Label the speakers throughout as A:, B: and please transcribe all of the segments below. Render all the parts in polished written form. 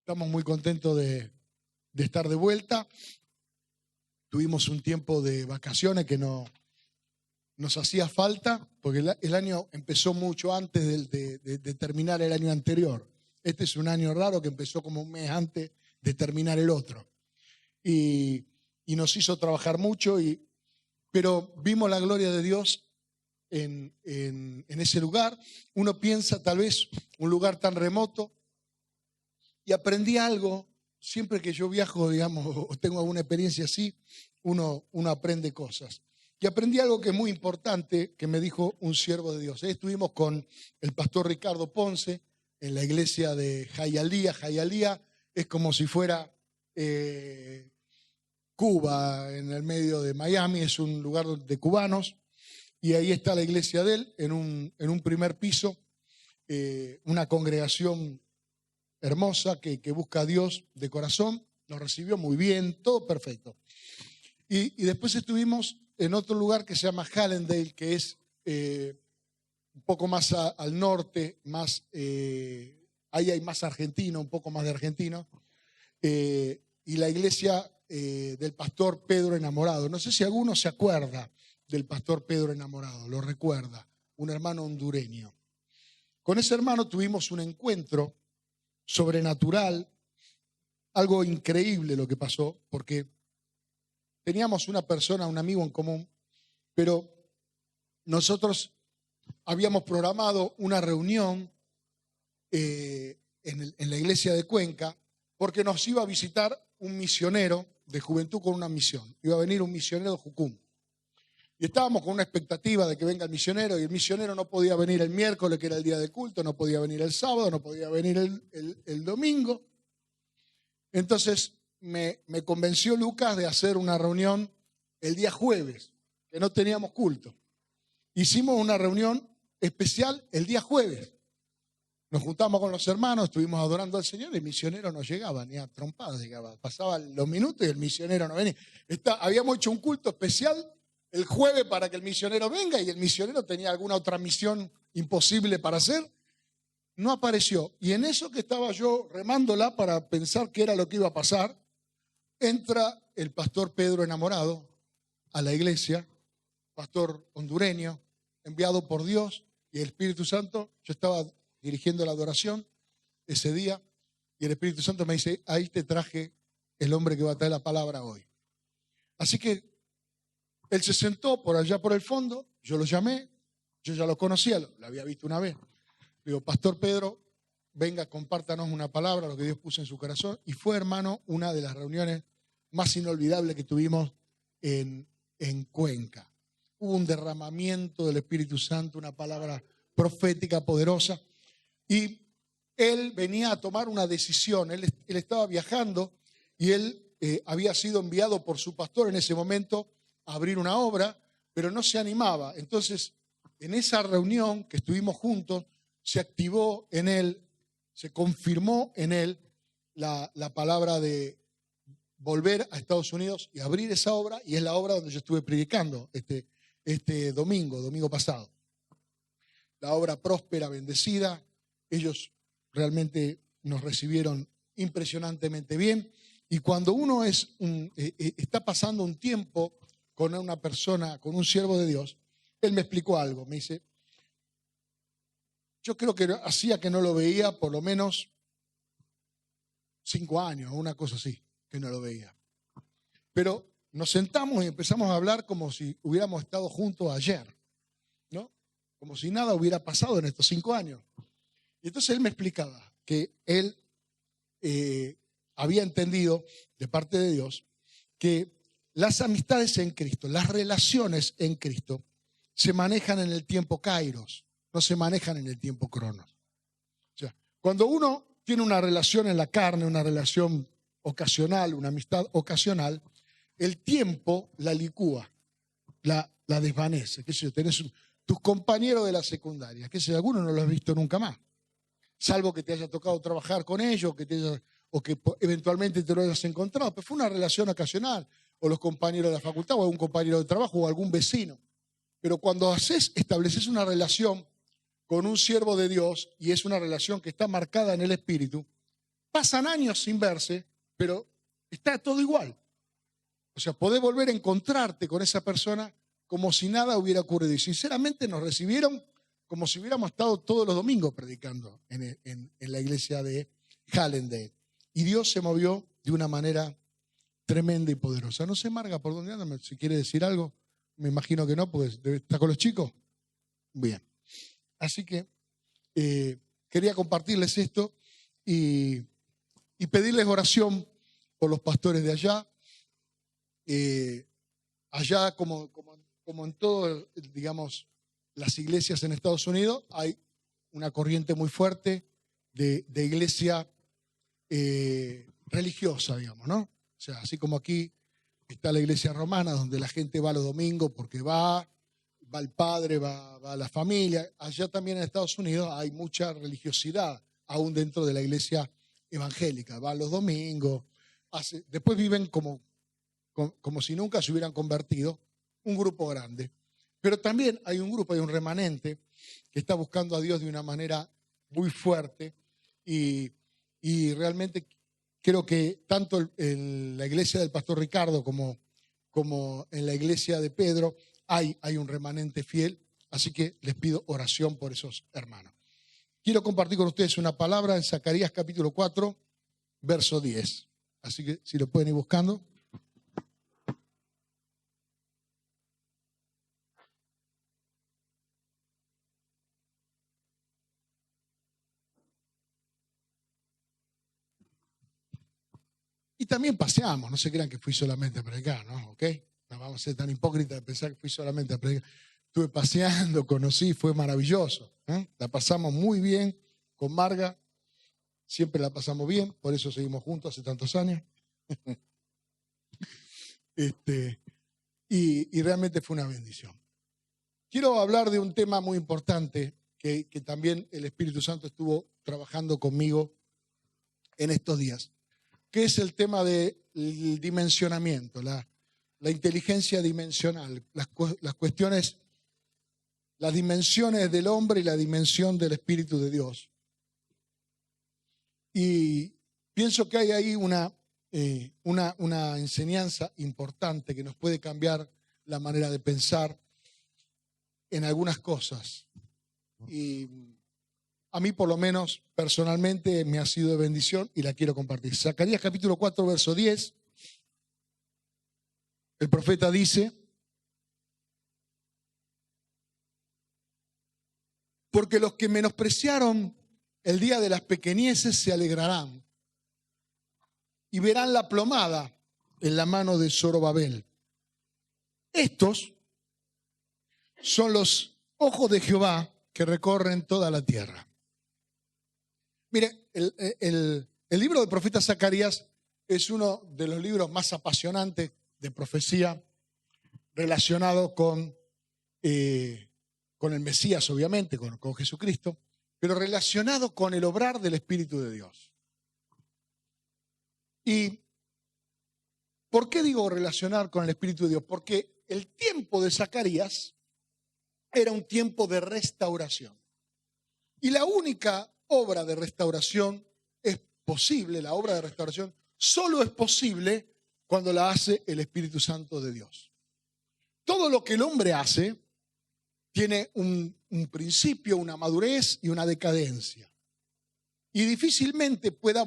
A: Estamos muy contentos de estar de vuelta. Tuvimos un tiempo de vacaciones que nos hacía falta, porque el año empezó mucho antes de terminar el año anterior. Este es un año raro que empezó como un mes antes de terminar el otro. Y nos hizo trabajar mucho, pero vimos la gloria de Dios en ese lugar. Uno piensa tal vez un lugar tan remoto, y aprendí algo. Siempre que yo viajo, digamos, o tengo alguna experiencia así, uno aprende cosas. Y aprendí algo que es muy importante, que me dijo un siervo de Dios. Estuvimos con el pastor Ricardo Ponce en la iglesia de Hialeah. Hialeah es como si fuera Cuba, en el medio de Miami. Es un lugar de cubanos. Y ahí está la iglesia de él, en un primer piso, una congregación hermosa que busca a Dios de corazón. Nos recibió muy bien, todo perfecto. Y después estuvimos en otro lugar que se llama Hallandale, que es un poco más al norte, ahí hay más argentino, un poco más de argentino, y la iglesia del pastor Pedro Enamorado. No sé si alguno se acuerda del pastor Pedro Enamorado, lo recuerda, un hermano hondureño. Con ese hermano tuvimos un encuentro sobrenatural, algo increíble lo que pasó, porque teníamos una persona, un amigo en común, pero nosotros habíamos programado una reunión en la iglesia de Cuenca, porque nos iba a visitar un misionero de juventud con una misión. Iba a venir un misionero de Jucum. Y estábamos con una expectativa de que venga el misionero, y el misionero no podía venir el miércoles, que era el día de culto, no podía venir el sábado, no podía venir el domingo. Entonces me convenció Lucas de hacer una reunión el día jueves, que no teníamos culto. Hicimos una reunión especial el día jueves. Nos juntamos con los hermanos, estuvimos adorando al Señor, y el misionero no llegaba, ni a trompadas llegaba. Pasaban los minutos y el misionero no venía. Habíamos hecho un culto especial el jueves para que el misionero venga, y el misionero tenía alguna otra misión imposible para hacer. No apareció. Y en eso que estaba yo remándola para pensar qué era lo que iba a pasar, entra el pastor Pedro Enamorado a la iglesia, pastor hondureño, enviado por Dios y el Espíritu Santo. Yo estaba dirigiendo la adoración ese día, y el Espíritu Santo me dice: ahí te traje el hombre que va a traer la palabra hoy. Así que él se sentó por allá por el fondo, yo lo llamé, yo ya lo conocía, lo había visto una vez. Le digo: Pastor Pedro, venga, compártanos una palabra, lo que Dios puso en su corazón. Y fue, hermano, una de las reuniones más inolvidables que tuvimos en Cuenca. Hubo un derramamiento del Espíritu Santo, una palabra profética poderosa. Y él venía a tomar una decisión. Él estaba viajando, y él había sido enviado por su pastor en ese momento a abrir una obra, pero no se animaba. Entonces, en esa reunión que estuvimos juntos, se activó en él, se confirmó en él la palabra de volver a Estados Unidos y abrir esa obra, y es la obra donde yo estuve predicando este domingo pasado. La obra próspera, bendecida. Ellos realmente nos recibieron impresionantemente bien. Y cuando uno está pasando un tiempo con una persona, con un siervo de Dios, él me explicó algo. Me dice: yo creo que hacía que no lo veía por lo menos 5 años, una cosa así, que no lo veía. Pero nos sentamos y empezamos a hablar como si hubiéramos estado juntos ayer, ¿no? Como si nada hubiera pasado en estos 5 años. Y entonces él me explicaba que él había entendido de parte de Dios que las amistades en Cristo, las relaciones en Cristo, se manejan en el tiempo kairos, no se manejan en el tiempo cronos. O sea, cuando uno tiene una relación en la carne, una relación ocasional, una amistad ocasional, el tiempo la licúa, la desvanece. ¿Qué sé yo? Tenés tus compañeros de la secundaria, que si alguno no lo has visto nunca más, salvo que te haya tocado trabajar con ellos, o que eventualmente te lo hayas encontrado, pero fue una relación ocasional, o los compañeros de la facultad, o algún compañero de trabajo, o algún vecino. Pero cuando estableces una relación con un siervo de Dios, y es una relación que está marcada en el Espíritu, pasan años sin verse, pero está todo igual. O sea, podés volver a encontrarte con esa persona como si nada hubiera ocurrido. Y sinceramente nos recibieron como si hubiéramos estado todos los domingos predicando en la iglesia de Hallandale. Y Dios se movió de una manera tremenda y poderosa. No sé, Marga, ¿por dónde anda? Si quiere decir algo, me imagino que no, porque está con los chicos. Bien. Así que quería compartirles esto y pedirles oración por los pastores de allá. Allá, como en todo, digamos, las iglesias en Estados Unidos, hay una corriente muy fuerte de iglesia religiosa, digamos, ¿no? O sea, así como aquí está la iglesia romana, donde la gente va los domingos porque va el padre, va la familia. Allá también en Estados Unidos hay mucha religiosidad, aún dentro de la iglesia evangélica. Van los domingos, después viven como si nunca se hubieran convertido, un grupo grande. Pero también hay un grupo, hay un remanente que está buscando a Dios de una manera muy fuerte y realmente creo que tanto en la iglesia del pastor Ricardo como en la iglesia de Pedro hay un remanente fiel, así que les pido oración por esos hermanos. Quiero compartir con ustedes una palabra en Zacarías capítulo 4, verso 10. Así que si lo pueden ir buscando. Y también paseamos, no se crean que fui solamente a predicar, ¿no? ¿Ok? No vamos a ser tan hipócritas de pensar que fui solamente a predicar. Estuve paseando, conocí, fue maravilloso. La pasamos muy bien con Marga, siempre la pasamos bien, por eso seguimos juntos hace tantos años. Y realmente fue una bendición. Quiero hablar de un tema muy importante que también el Espíritu Santo estuvo trabajando conmigo en estos días, que es el tema del dimensionamiento, la inteligencia dimensional, las cuestiones, las dimensiones del hombre y la dimensión del Espíritu de Dios. Y pienso que hay ahí una enseñanza importante que nos puede cambiar la manera de pensar en algunas cosas. Y a mí, por lo menos, personalmente, me ha sido de bendición y la quiero compartir. Zacarías capítulo 4, verso 10. El profeta dice: porque los que menospreciaron el día de las pequeñeces se alegrarán y verán la plomada en la mano de Zorobabel. Estos son los ojos de Jehová que recorren toda la tierra. Mire, el libro del profeta Zacarías es uno de los libros más apasionantes de profecía relacionado con el Mesías, obviamente, con Jesucristo, pero relacionado con el obrar del Espíritu de Dios. ¿Y por qué digo relacionar con el Espíritu de Dios? Porque el tiempo de Zacarías era un tiempo de restauración. Y la única obra de restauración es posible, la obra de restauración solo es posible cuando la hace el Espíritu Santo de Dios. Todo lo que el hombre hace tiene un principio, una madurez y una decadencia. Y difícilmente pueda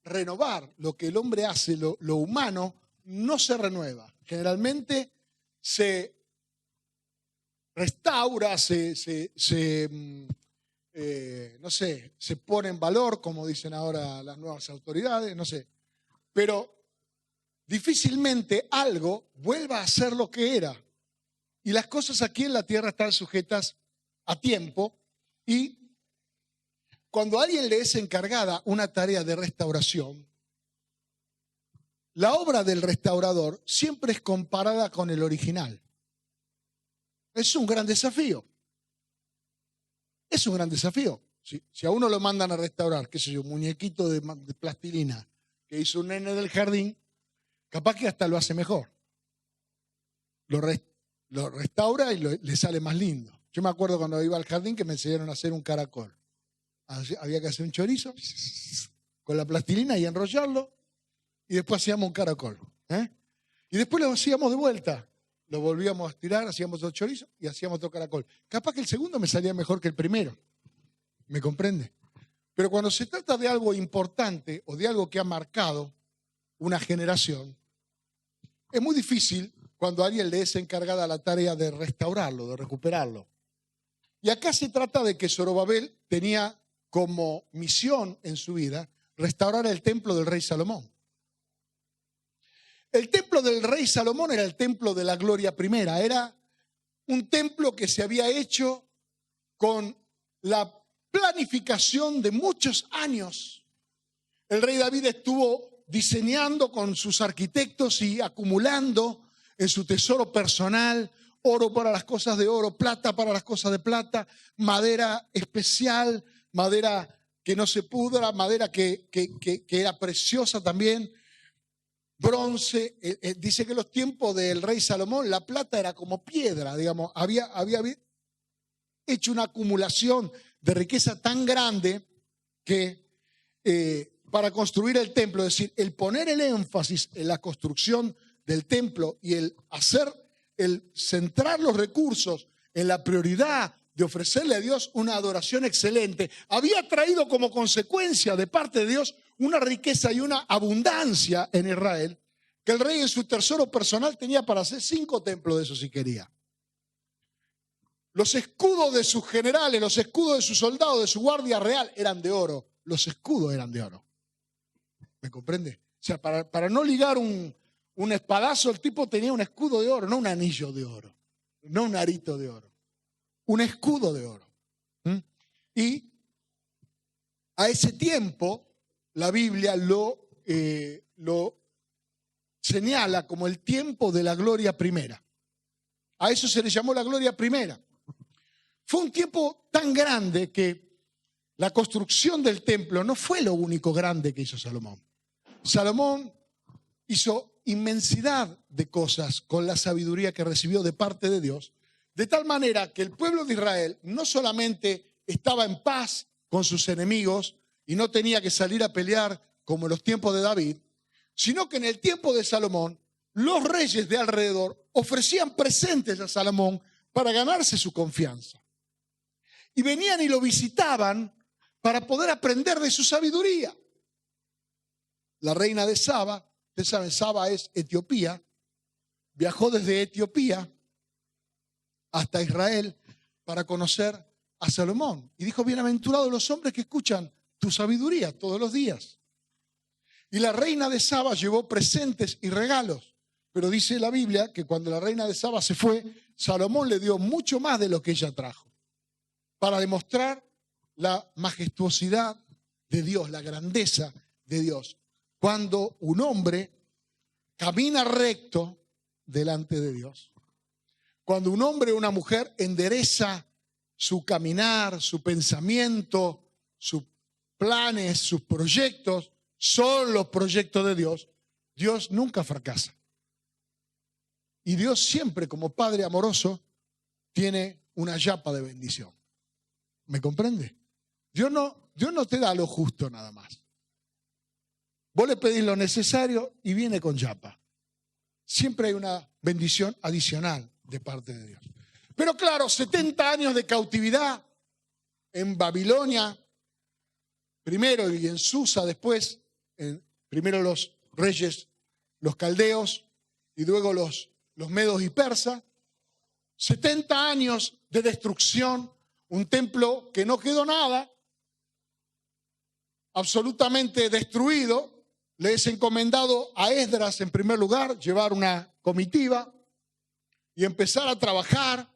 A: renovar lo que el hombre hace, lo humano, no se renueva. Generalmente se restaura, no sé, se pone en valor, como dicen ahora las nuevas autoridades, no sé. Pero difícilmente algo vuelva a ser lo que era. Y las cosas aquí en la tierra están sujetas a tiempo y cuando a alguien le es encargada una tarea de restauración, la obra del restaurador siempre es comparada con el original. Es un gran desafío. Es un gran desafío. Si a uno lo mandan a restaurar, qué sé yo, un muñequito de plastilina que hizo un nene del jardín, capaz que hasta lo hace mejor. Lo restaura y le sale más lindo. Yo me acuerdo cuando iba al jardín que me enseñaron a hacer un caracol. Había que hacer un chorizo con la plastilina y enrollarlo, y después hacíamos un caracol. Y después lo hacíamos de vuelta. Lo volvíamos a estirar, hacíamos otro chorizo y hacíamos otro caracol. Capaz que el segundo me salía mejor que el primero. ¿Me comprende? Pero cuando se trata de algo importante o de algo que ha marcado una generación, es muy difícil cuando a alguien le es encargada la tarea de restaurarlo, de recuperarlo. Y acá se trata de que Zorobabel tenía como misión en su vida restaurar el templo del rey Salomón. El templo del rey Salomón era el templo de la gloria primera. Era un templo que se había hecho con la planificación de muchos años. El rey David estuvo diseñando con sus arquitectos y acumulando en su tesoro personal oro para las cosas de oro, plata para las cosas de plata, madera especial, madera que no se pudra, madera que era preciosa también, bronce. Dice que en los tiempos del rey Salomón la plata era como piedra, digamos, había hecho una acumulación de riqueza tan grande que para construir el templo, es decir, el poner el énfasis en la construcción del templo y el centrar los recursos en la prioridad de ofrecerle a Dios una adoración excelente, había traído como consecuencia de parte de Dios una riqueza y una abundancia en Israel, que el rey en su tesoro personal tenía para hacer 5 templos de eso si quería. Los escudos de sus generales, los escudos de sus soldados, de su guardia real eran de oro. Los escudos eran de oro. ¿Me comprende? O sea, para no ligar un espadazo, el tipo tenía un escudo de oro, no un anillo de oro, no un arito de oro, un escudo de oro. Y a ese tiempo la Biblia lo señala como el tiempo de la gloria primera. A eso se le llamó la gloria primera. Fue un tiempo tan grande que la construcción del templo no fue lo único grande que hizo Salomón. Salomón hizo inmensidad de cosas con la sabiduría que recibió de parte de Dios, de tal manera que el pueblo de Israel no solamente estaba en paz con sus enemigos y no tenía que salir a pelear como en los tiempos de David, sino que en el tiempo de Salomón, los reyes de alrededor ofrecían presentes a Salomón para ganarse su confianza. Y venían y lo visitaban para poder aprender de su sabiduría. La reina de Saba, ustedes saben, Saba es Etiopía, viajó desde Etiopía hasta Israel para conocer a Salomón. Y dijo, bienaventurados los hombres que escuchan tu sabiduría todos los días. Y la reina de Saba llevó presentes y regalos. Pero dice la Biblia que cuando la reina de Saba se fue, Salomón le dio mucho más de lo que ella trajo, para demostrar la majestuosidad de Dios, la grandeza de Dios. Cuando un hombre camina recto delante de Dios, cuando un hombre o una mujer endereza su caminar, su pensamiento, sus planes, sus proyectos, son los proyectos de Dios, Dios nunca fracasa. Y Dios siempre, como Padre amoroso, tiene una yapa de bendición. ¿Me comprende? Dios no te da lo justo nada más. Vos le pedís lo necesario y viene con yapa. Siempre hay una bendición adicional de parte de Dios. Pero claro, 70 años de cautividad en Babilonia, primero, y en Susa después, primero los reyes, los caldeos, y luego los medos y persas. 70 años de destrucción, un templo que no quedó nada, absolutamente destruido. Le es encomendado a Esdras, en primer lugar, llevar una comitiva y empezar a trabajar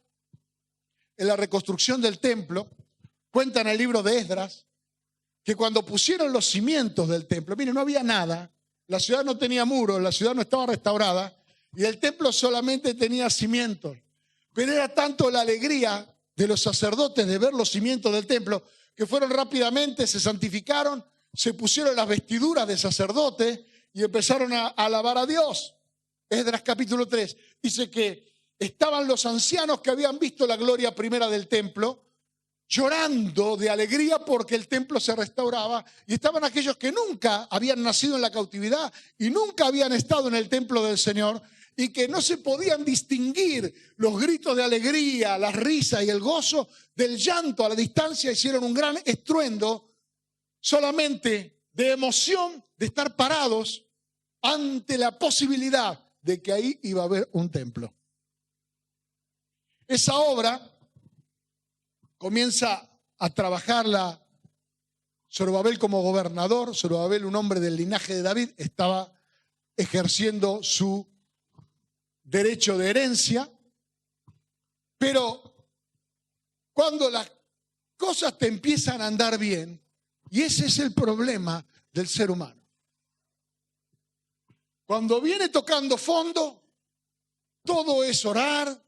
A: en la reconstrucción del templo. Cuenta en el libro de Esdras que cuando pusieron los cimientos del templo, miren, no había nada, la ciudad no tenía muros, la ciudad no estaba restaurada y el templo solamente tenía cimientos. Pero era tanto la alegría de los sacerdotes de ver los cimientos del templo que fueron rápidamente, se santificaron, se pusieron las vestiduras de sacerdote y empezaron a alabar a Dios. Esdras capítulo 3 dice que estaban los ancianos que habían visto la gloria primera del templo llorando de alegría porque el templo se restauraba, y estaban aquellos que nunca habían nacido en la cautividad y nunca habían estado en el templo del Señor, y que no se podían distinguir los gritos de alegría, la risa y el gozo del llanto. A la distancia hicieron un gran estruendo solamente de emoción de estar parados ante la posibilidad de que ahí iba a haber un templo. Esa obra comienza a trabajarla Zorobabel como gobernador. Zorobabel, un hombre del linaje de David, estaba ejerciendo su derecho de herencia, pero cuando las cosas te empiezan a andar bien, y ese es el problema del ser humano, cuando viene tocando fondo, todo es orar,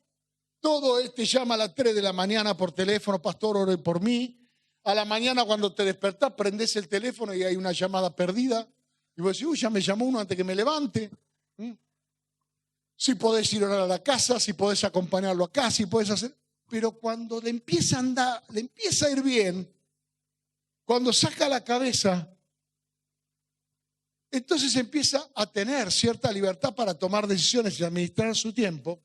A: todo es, te llama a las 3 de la mañana por teléfono, pastor, ore por mí. A la mañana cuando te despertás, prendés el teléfono y hay una llamada perdida, y vos decís, uy, ya me llamó uno antes que me levante. Si podés ir a orar a la casa, si podés acompañarlo acá, si podés hacer... Pero cuando le empieza a andar, le empieza a ir bien, cuando saca la cabeza, entonces empieza a tener cierta libertad para tomar decisiones y administrar su tiempo,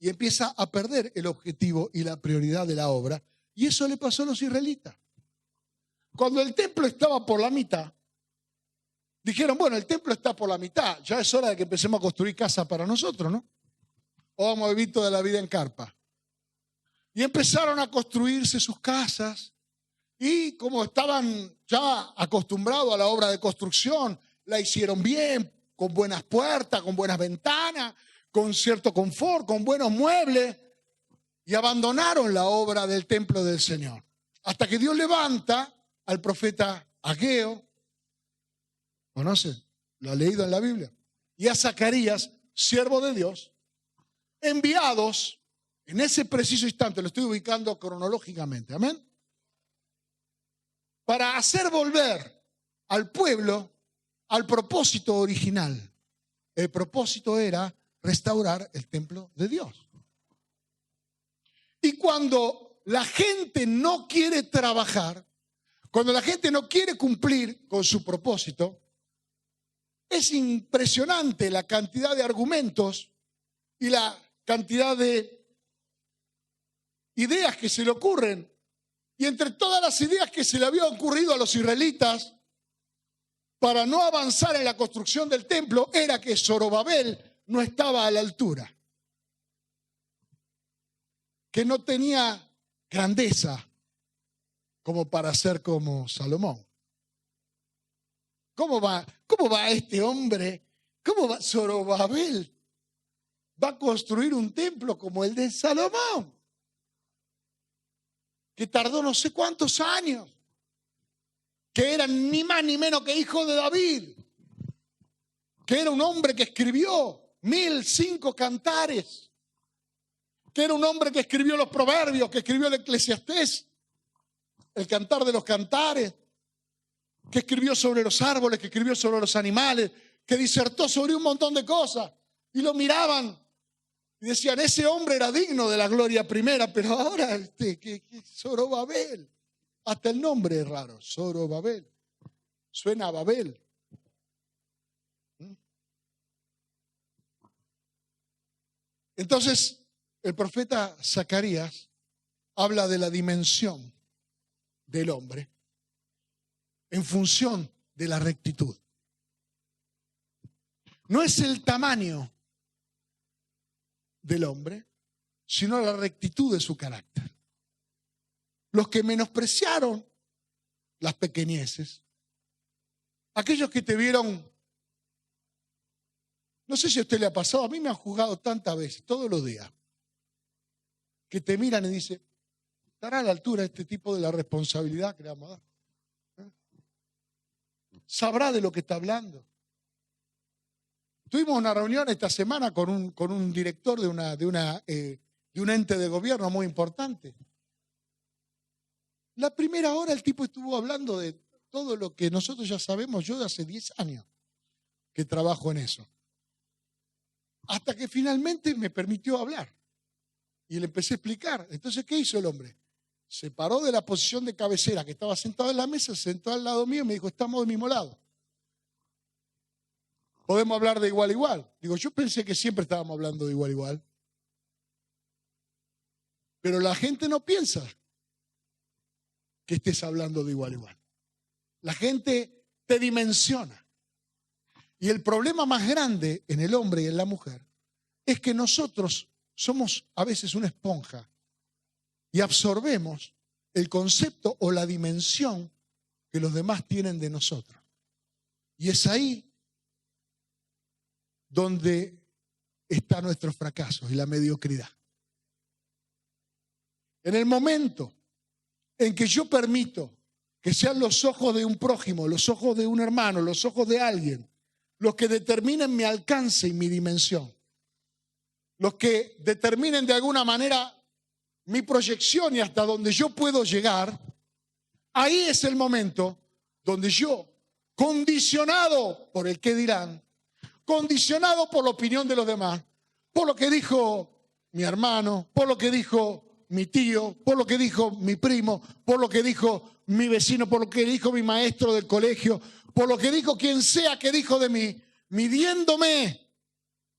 A: y empieza a perder el objetivo y la prioridad de la obra. Y eso le pasó a los israelitas. Cuando el templo estaba por la mitad, dijeron, bueno, el templo está por la mitad, ya es hora de que empecemos a construir casa para nosotros, ¿no? O vamos a vivir toda la vida en carpa. Y empezaron a construirse sus casas, y como estaban ya acostumbrados a la obra de construcción, la hicieron bien, con buenas puertas, con buenas ventanas, con cierto confort, con buenos muebles, y abandonaron la obra del templo del Señor. Hasta que Dios levanta al profeta Ageo, ¿conoce? Lo ha leído en la Biblia. Y a Zacarías, siervo de Dios, enviados en ese preciso instante, lo estoy ubicando cronológicamente, amén, para hacer volver al pueblo al propósito original. El propósito era restaurar el templo de Dios. Y cuando la gente no quiere trabajar, cuando la gente no quiere cumplir con su propósito, es impresionante la cantidad de argumentos y la cantidad de ideas que se le ocurren. Y entre todas las ideas que se le había ocurrido a los israelitas para no avanzar en la construcción del templo, era que Zorobabel no estaba a la altura, que no tenía grandeza como para ser como Salomón. ¿Cómo va este hombre? ¿Cómo va Zorobabel? Va a construir un templo como el de Salomón, que tardó no sé cuántos años, que era ni más ni menos que hijo de David, que era un hombre que escribió 1005 cantares, que era un hombre que escribió los proverbios, que escribió el Eclesiastés, el cantar de los cantares, que escribió sobre los árboles, que escribió sobre los animales, que disertó sobre un montón de cosas. Y lo miraban y decían, ese hombre era digno de la gloria primera, pero ahora que Zorobabel, hasta el nombre es raro, Zorobabel, suena a Babel. Entonces, el profeta Zacarías habla de la dimensión del hombre en función de la rectitud. No es el tamaño del hombre, sino la rectitud de su carácter. Los que menospreciaron las pequeñeces, aquellos que te vieron, no sé si a usted le ha pasado, a mí me han juzgado tantas veces, todos los días, que te miran y dicen, ¿estará a la altura este tipo de la responsabilidad que le vamos a dar? ¿Sabrá de lo que está hablando? Tuvimos una reunión esta semana con un director de un ente de gobierno muy importante. La primera hora el tipo estuvo hablando de todo lo que nosotros ya sabemos, yo de hace 10 años que trabajo en eso. Hasta que finalmente me permitió hablar y le empecé a explicar. Entonces, ¿qué hizo el hombre? se paró de la posición de cabecera, que estaba sentado en la mesa, se sentó al lado mío y me dijo, estamos del mismo lado. Podemos hablar de igual a igual. Digo, yo pensé que siempre estábamos hablando de igual a igual. Pero la gente no piensa que estés hablando de igual a igual. La gente te dimensiona. Y el problema más grande en el hombre y en la mujer es que nosotros somos a veces una esponja y absorbemos el concepto o la dimensión que los demás tienen de nosotros. Y es ahí donde está nuestro fracaso y la mediocridad. En el momento en que yo permito que sean los ojos de un prójimo, los ojos de un hermano, los ojos de alguien, los que determinen mi alcance y mi dimensión, los que determinen de alguna manera mi proyección y hasta donde yo puedo llegar, ahí es el momento donde yo, condicionado por el qué dirán, condicionado por la opinión de los demás, por lo que dijo mi hermano, por lo que dijo mi tío, por lo que dijo mi primo, por lo que dijo mi vecino, por lo que dijo mi maestro del colegio, por lo que dijo quien sea que dijo de mí, midiéndome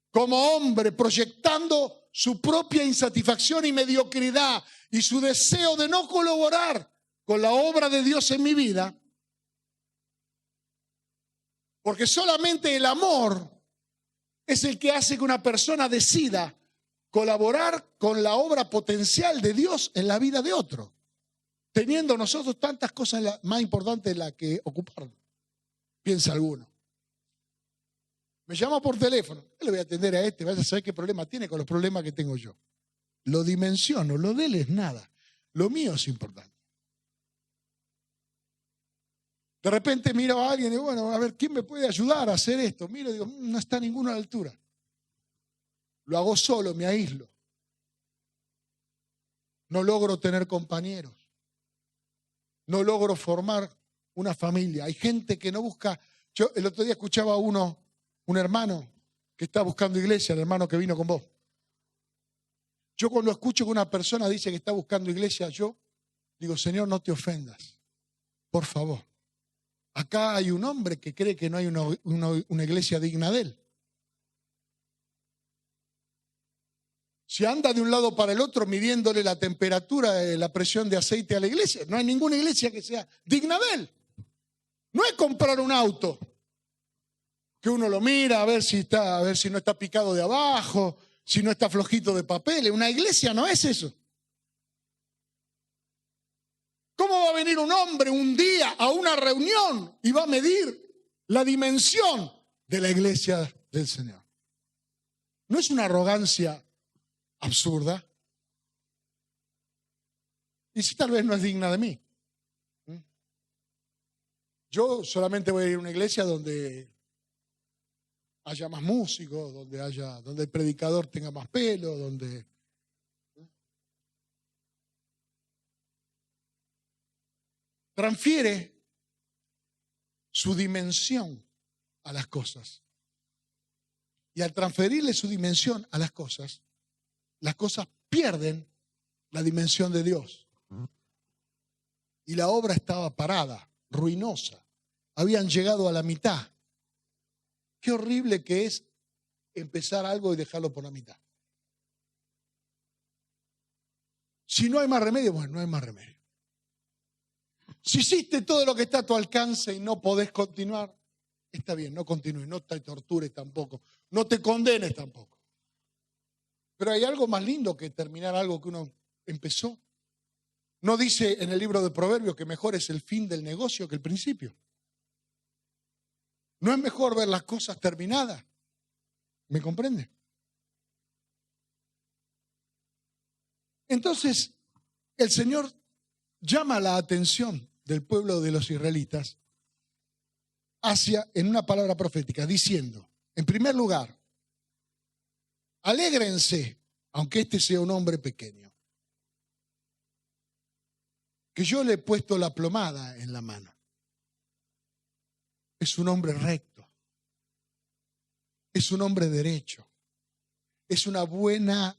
A: como hombre, proyectando su propia insatisfacción y mediocridad y su deseo de no colaborar con la obra de Dios en mi vida, porque solamente el amor es el que hace que una persona decida colaborar con la obra potencial de Dios en la vida de otro, teniendo nosotros tantas cosas más importantes en las que ocuparnos. Piensa alguno. Me llama por teléfono, yo le voy a atender a este, vaya a saber qué problema tiene con los problemas que tengo yo. Lo dimensiono, lo de él es nada, lo mío es importante. De repente miro a alguien y digo, bueno, a ver, ¿quién me puede ayudar a hacer esto? Miro y digo, no está ninguno a la altura. Lo hago solo, me aíslo. No logro tener compañeros. No logro formar una familia. Hay gente que no busca. Yo el otro día escuchaba a un hermano que está buscando iglesia, el hermano que vino con vos. Yo cuando escucho que una persona dice que está buscando iglesia, yo digo, Señor, no te ofendas. Por favor. Acá hay un hombre que cree que no hay una iglesia digna de él. Si anda de un lado para el otro midiéndole la temperatura, la presión de aceite a la iglesia, no hay ninguna iglesia que sea digna de él. No es comprar un auto que uno lo mira a ver si no está picado de abajo, si no está flojito de papeles. Una iglesia no es eso. ¿Cómo va a venir un hombre un día a una reunión y va a medir la dimensión de la iglesia del Señor? ¿No es una arrogancia absurda? Y si tal vez no es digna de mí. Yo solamente voy a ir a una iglesia donde haya más músicos, donde el predicador tenga más pelo, donde... Transfiere su dimensión a las cosas. Y al transferirle su dimensión a las cosas pierden la dimensión de Dios. Y la obra estaba parada, ruinosa. Habían llegado a la mitad. Qué horrible que es empezar algo y dejarlo por la mitad. Si no hay más remedio, bueno, no hay más remedio. Si hiciste todo lo que está a tu alcance y no podés continuar, está bien, no continúes, no te tortures tampoco, no te condenes tampoco. Pero hay algo más lindo que terminar algo que uno empezó. ¿No dice en el libro de Proverbios que mejor es el fin del negocio que el principio? ¿No es mejor ver las cosas terminadas? ¿Me comprende? Entonces, el Señor llama la atención del pueblo de los israelitas en una palabra profética, diciendo, en primer lugar, alégrense, aunque este sea un hombre pequeño, que yo le he puesto la plomada en la mano. Es un hombre recto, es un hombre derecho, es una buena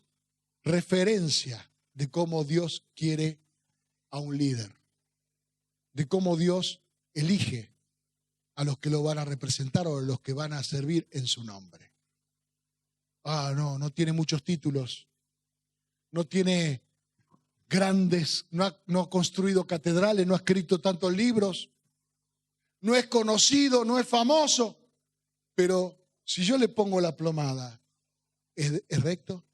A: referencia de cómo Dios quiere a un líder, de cómo Dios elige a los que lo van a representar o a los que van a servir en su nombre. No tiene muchos títulos, no tiene grandes, no ha construido catedrales, no ha escrito tantos libros, no es conocido, no es famoso, pero si yo le pongo la plomada, ¿es recto?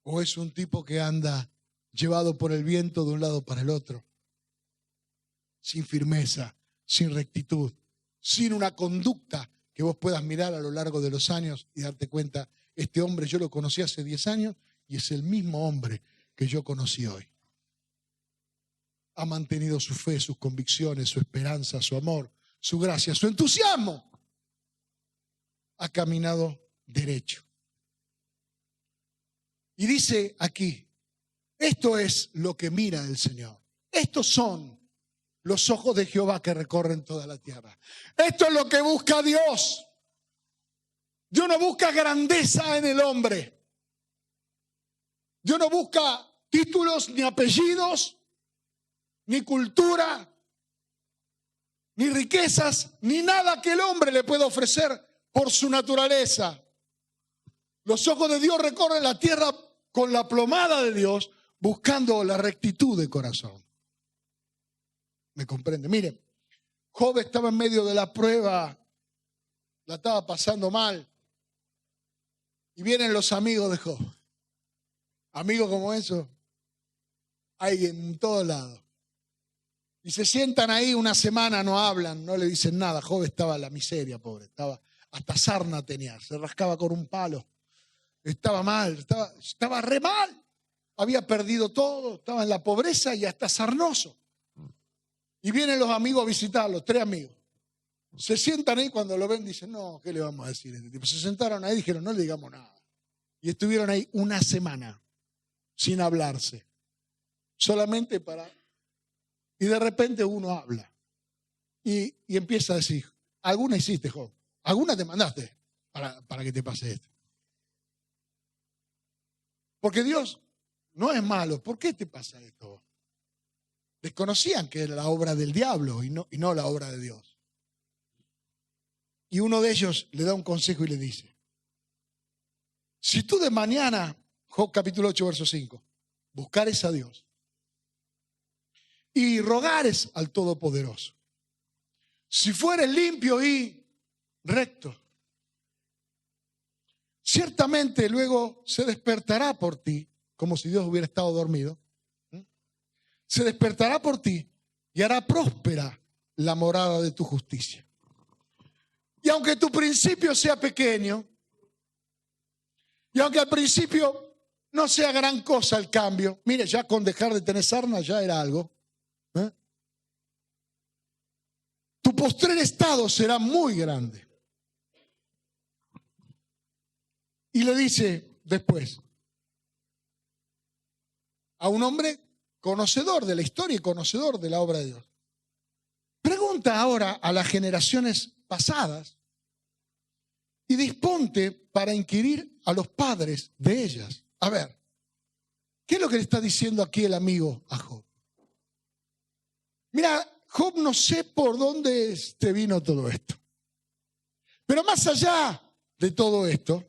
A: ¿O es un tipo que anda llevado por el viento de un lado para el otro? Sin firmeza, sin rectitud, sin una conducta que vos puedas mirar a lo largo de los años y darte cuenta, este hombre yo lo conocí hace 10 años y es el mismo hombre que yo conocí hoy. Ha mantenido su fe, sus convicciones, su esperanza, su amor, su gracia, su entusiasmo. Ha caminado derecho. Y dice aquí, esto es lo que mira el Señor. Estos son los ojos de Jehová que recorren toda la tierra. Esto es lo que busca Dios. Dios no busca grandeza en el hombre. Dios no busca títulos, ni apellidos, ni cultura, ni riquezas, ni nada que el hombre le pueda ofrecer por su naturaleza. Los ojos de Dios recorren la tierra con la plomada de Dios, buscando la rectitud de corazón. ¿Me comprende? Miren, Job estaba en medio de la prueba, la estaba pasando mal, y vienen los amigos de Job. Amigos como esos hay en todos lados. Y se sientan ahí una semana, no hablan, no le dicen nada. Job estaba en la miseria, pobre, estaba hasta sarna tenía, se rascaba con un palo. Estaba mal, estaba re mal. Había perdido todo, estaba en la pobreza y hasta sarnoso. Y vienen los amigos a visitarlo, 3 amigos. Se sientan ahí, cuando lo ven dicen, no, ¿qué le vamos a decir a este tipo? Se sentaron ahí y dijeron, no le digamos nada. Y estuvieron ahí una semana sin hablarse. Solamente para... Y de repente uno habla. Y empieza a decir, ¿alguna hiciste, Job? ¿Alguna te mandaste para que te pase esto? Porque Dios no es malo. ¿Por qué te pasa esto? Desconocían que era la obra del diablo y no la obra de Dios. Y uno de ellos le da un consejo y le dice, si tú de mañana, Job capítulo 8, verso 5, buscares a Dios y rogares al Todopoderoso, si fueres limpio y recto, ciertamente luego se despertará por ti, como si Dios hubiera estado dormido, se despertará por ti y hará próspera la morada de tu justicia. Y aunque tu principio sea pequeño, y aunque al principio no sea gran cosa el cambio, mire, ya con dejar de tener sarna ya era algo, tu postrer estado será muy grande. Y le dice después a un hombre conocedor de la historia y conocedor de la obra de Dios. Pregunta ahora a las generaciones pasadas y disponte para inquirir a los padres de ellas. A ver, ¿qué es lo que le está diciendo aquí el amigo a Job? Mira, Job, no sé por dónde te vino todo esto. Pero más allá de todo esto,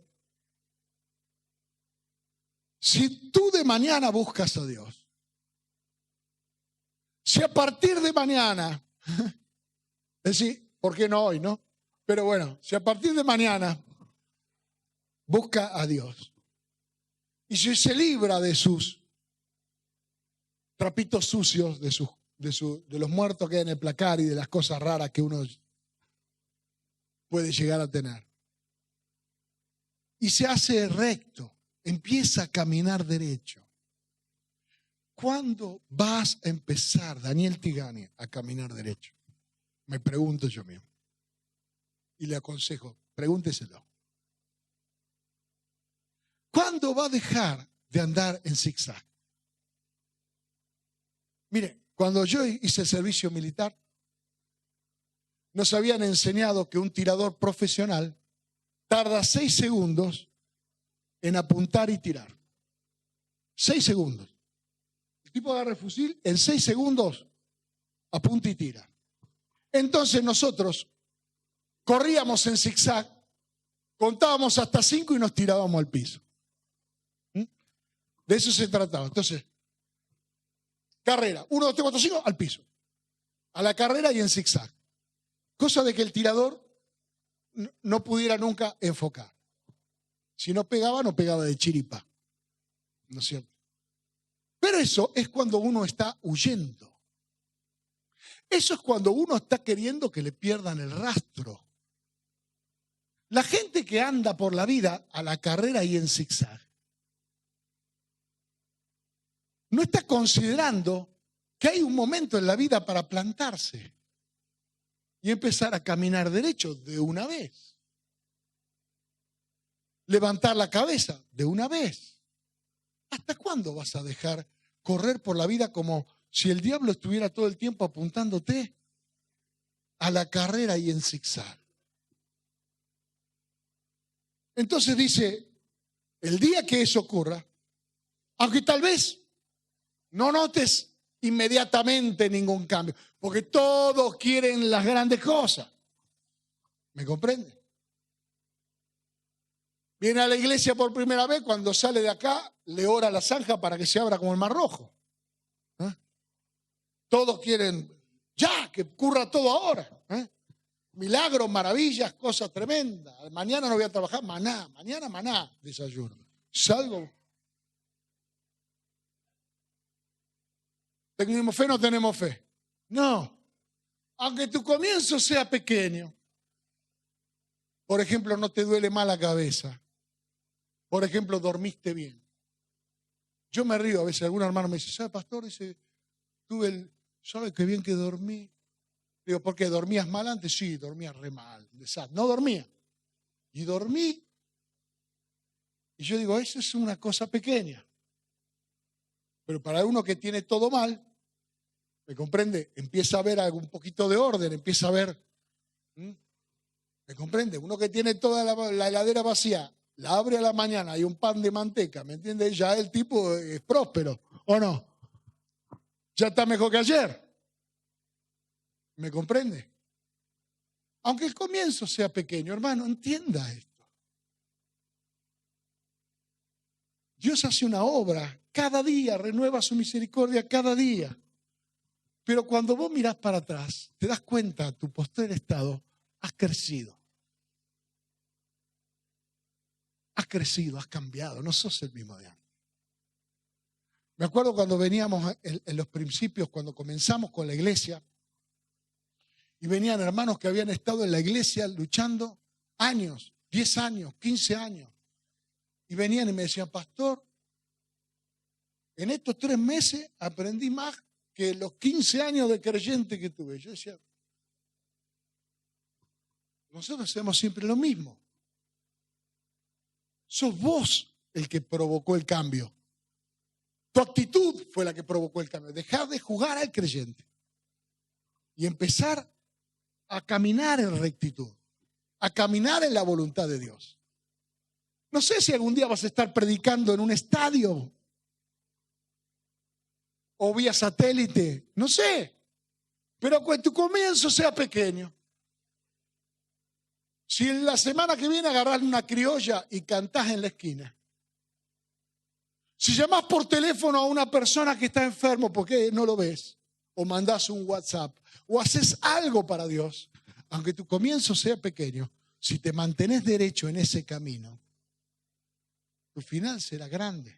A: si tú de mañana buscas a Dios, si a partir de mañana, es decir, ¿por qué no hoy, no? Pero bueno, si a partir de mañana busca a Dios y si se libra de sus trapitos sucios, de los muertos que hay en el placar y de las cosas raras que uno puede llegar a tener, y se hace recto, empieza a caminar derecho. ¿Cuándo vas a empezar, Daniel Tigani, a caminar derecho? Me pregunto yo mismo. Y le aconsejo, pregúnteselo. ¿Cuándo va a dejar de andar en zigzag? Mire, cuando yo hice el servicio militar, nos habían enseñado que un tirador profesional tarda 6 segundos en apuntar y tirar. 6 segundos. El tipo agarra el fusil, en 6 segundos apunta y tira. Entonces nosotros corríamos en zigzag, contábamos hasta 5 y nos tirábamos al piso. De eso se trataba. Entonces, carrera, 1, 2, 3, 4, 5, al piso. A la carrera y en zigzag. Cosa de que el tirador no pudiera nunca enfocar. Si no pegaba de chiripa. ¿No es cierto? Pero eso es cuando uno está huyendo. Eso es cuando uno está queriendo que le pierdan el rastro. La gente que anda por la vida a la carrera y en zigzag no está considerando que hay un momento en la vida para plantarse y empezar a caminar derecho de una vez. Levantar la cabeza de una vez. ¿Hasta cuándo vas a dejar correr por la vida como si el diablo estuviera todo el tiempo apuntándote a la carrera y en zigzag? Entonces dice, el día que eso ocurra, aunque tal vez no notes inmediatamente ningún cambio, porque todos quieren las grandes cosas. ¿Me comprende? Viene a la iglesia por primera vez, cuando sale de acá, le ora a la zanja para que se abra como el Mar Rojo. ¿Eh? Todos quieren ya, que ocurra todo ahora. Milagros, maravillas, cosas tremendas. Mañana no voy a trabajar, maná. Mañana maná, desayuno. Salgo. ¿Tenemos fe o no tenemos fe? No. Aunque tu comienzo sea pequeño. Por ejemplo, no te duele mal la cabeza. Por ejemplo, dormiste bien. Yo me río a veces. Algún hermano me dice, ¿sabe, pastor? Dice, ¿sabe qué bien que dormí? Digo, ¿por qué? ¿Dormías mal antes? Sí, dormía re mal. No dormía. Y dormí. Y yo digo, eso es una cosa pequeña. Pero para uno que tiene todo mal, ¿me comprende? Empieza a ver un poquito de orden, empieza a ver. ¿Me comprende? Uno que tiene toda la heladera vacía, la abre a la mañana, hay un pan de manteca, ¿me entiende? Ya el tipo es próspero, ¿o no? Ya está mejor que ayer. ¿Me comprende? Aunque el comienzo sea pequeño, hermano, entienda esto. Dios hace una obra, cada día renueva su misericordia, cada día. Pero cuando vos mirás para atrás, te das cuenta, tu posterior estado, has crecido. Has crecido, has cambiado, no sos el mismo de antes. Me acuerdo cuando veníamos en los principios, cuando comenzamos con la iglesia, y venían hermanos que habían estado en la iglesia luchando años, 10 años, 15 años. Y venían y me decían, pastor, en estos 3 meses aprendí más que los 15 años de creyente que tuve. Yo decía, nosotros hacemos siempre lo mismo. Sos vos el que provocó el cambio. Tu actitud fue la que provocó el cambio. Dejar de jugar al creyente y empezar a caminar en rectitud, a caminar en la voluntad de Dios. No sé si algún día vas a estar predicando en un estadio o vía satélite, no sé, pero que tu comienzo sea pequeño. Si en la semana que viene agarrás una criolla y cantás en la esquina, si llamás por teléfono a una persona que está enfermo porque no lo ves, o mandás un WhatsApp, o haces algo para Dios, aunque tu comienzo sea pequeño, si te mantenés derecho en ese camino, tu final será grande.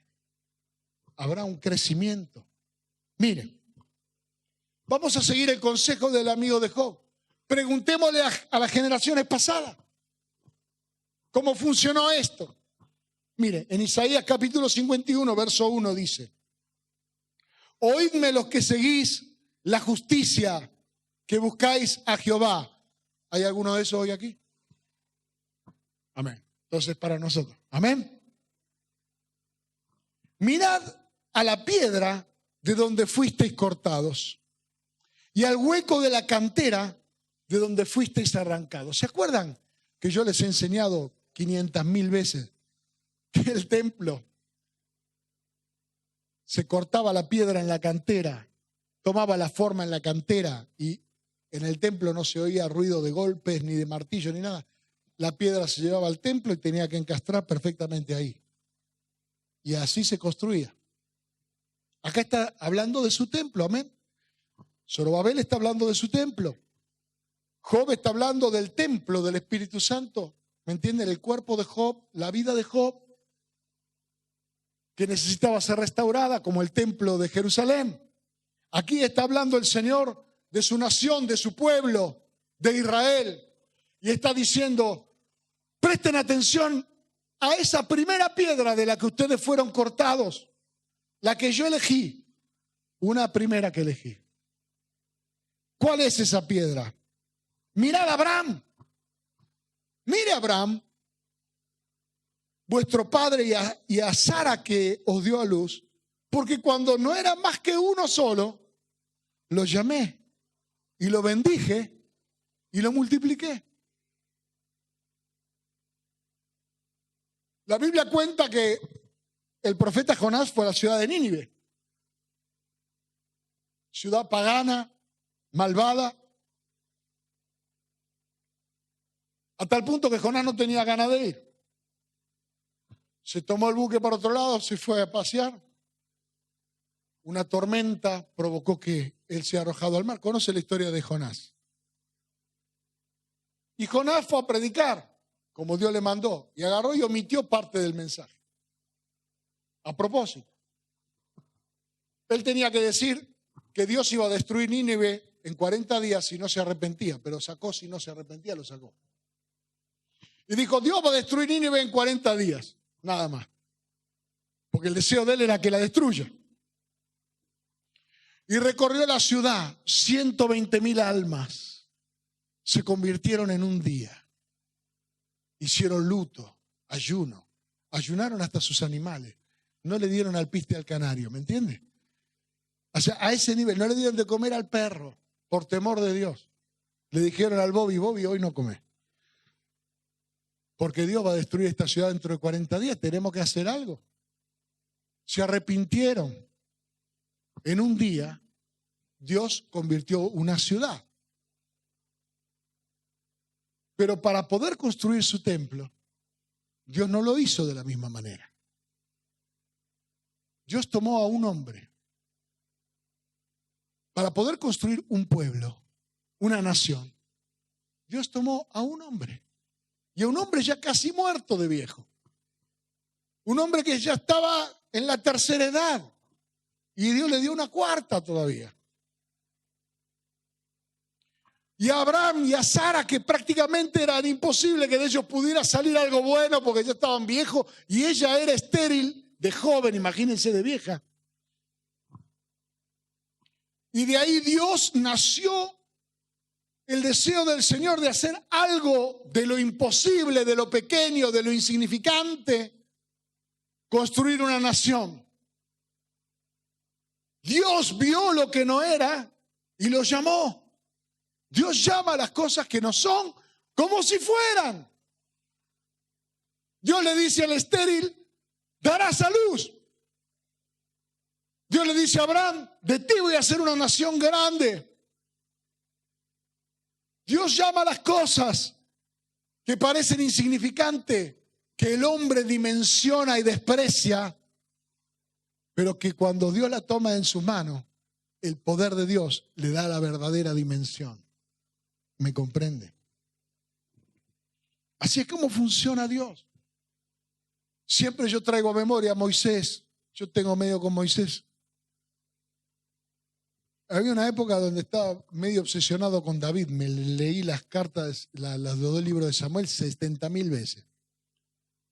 A: Habrá un crecimiento. Miren, vamos a seguir el consejo del amigo de Job. Preguntémosle a las generaciones pasadas cómo funcionó esto. Mire, en Isaías capítulo 51, verso 1 dice, oídme los que seguís la justicia, que buscáis a Jehová. ¿Hay alguno de esos hoy aquí? Amén. Entonces para nosotros. Amén. Mirad a la piedra de donde fuisteis cortados y al hueco de la cantera de donde fuisteis arrancados. ¿Se acuerdan que yo les he enseñado 500.000 veces que el templo se cortaba la piedra en la cantera, tomaba la forma en la cantera y en el templo no se oía ruido de golpes, ni de martillo, ni nada. La piedra se llevaba al templo y tenía que encastrar perfectamente ahí. Y así se construía. Acá está hablando de su templo, amén. Zorobabel está hablando de su templo. Job está hablando del templo del Espíritu Santo. ¿Me entienden? El cuerpo de Job, la vida de Job, que necesitaba ser restaurada como el templo de Jerusalén. Aquí está hablando el Señor de su nación, de su pueblo, de Israel. Y está diciendo, presten atención a esa primera piedra de la que ustedes fueron cortados, la que yo elegí, una primera que elegí. ¿Cuál es esa piedra? Mirad a Abraham. Mire a Abraham, vuestro padre, y a Sara que os dio a luz, porque cuando no era más que uno solo, lo llamé y lo bendije y lo multipliqué. La Biblia cuenta que el profeta Jonás fue a la ciudad de Nínive, ciudad pagana, malvada, a tal punto que Jonás no tenía ganas de ir. Se tomó el buque para otro lado, se fue a pasear. Una tormenta provocó que él sea arrojado al mar. Conoce la historia de Jonás. Y Jonás fue a predicar, como Dios le mandó, y agarró y omitió parte del mensaje. A propósito. Él tenía que decir que Dios iba a destruir Nínive en 40 días si no se arrepentía, pero sacó si no se arrepentía, lo sacó. Y dijo, Dios va a destruir Nínive en 40 días, nada más. Porque el deseo de él era que la destruya. Y recorrió la ciudad, 120,000 almas se convirtieron en un día. Hicieron luto, ayuno, ayunaron hasta sus animales. No le dieron alpiste al canario, ¿me entiende? O sea, a ese nivel, no le dieron de comer al perro por temor de Dios. Le dijeron al Bobby, hoy no come. Porque Dios va a destruir esta ciudad dentro de 40 días, tenemos que hacer algo. Se arrepintieron. En un día, Dios convirtió una ciudad. Pero para poder construir su templo, Dios no lo hizo de la misma manera. Dios tomó a un hombre para poder construir un pueblo, una nación. Dios tomó a un hombre, y a un hombre ya casi muerto de viejo. Un hombre que ya estaba en la tercera edad, y Dios le dio una cuarta todavía. Y a Abraham y a Sara, que prácticamente era imposible que de ellos pudiera salir algo bueno porque ya estaban viejos, y ella era estéril de joven, imagínense de vieja. Y de ahí Dios nació el deseo del Señor de hacer algo de lo imposible, de lo pequeño, de lo insignificante, construir una nación. Dios vio lo que no era y lo llamó. Dios llama a las cosas que no son como si fueran. Dios le dice al estéril, darás a luz. Dios le dice a Abraham, de ti voy a hacer una nación grande. Dios llama a las cosas que parecen insignificantes, que el hombre dimensiona y desprecia, pero que cuando Dios la toma en sus manos, el poder de Dios le da la verdadera dimensión. ¿Me comprende? Así es como funciona Dios. Siempre yo traigo a memoria a Moisés. Yo tengo medio con Moisés. Había una época donde estaba medio obsesionado con David. Me leí las cartas, los dos libros de Samuel 70,000 veces.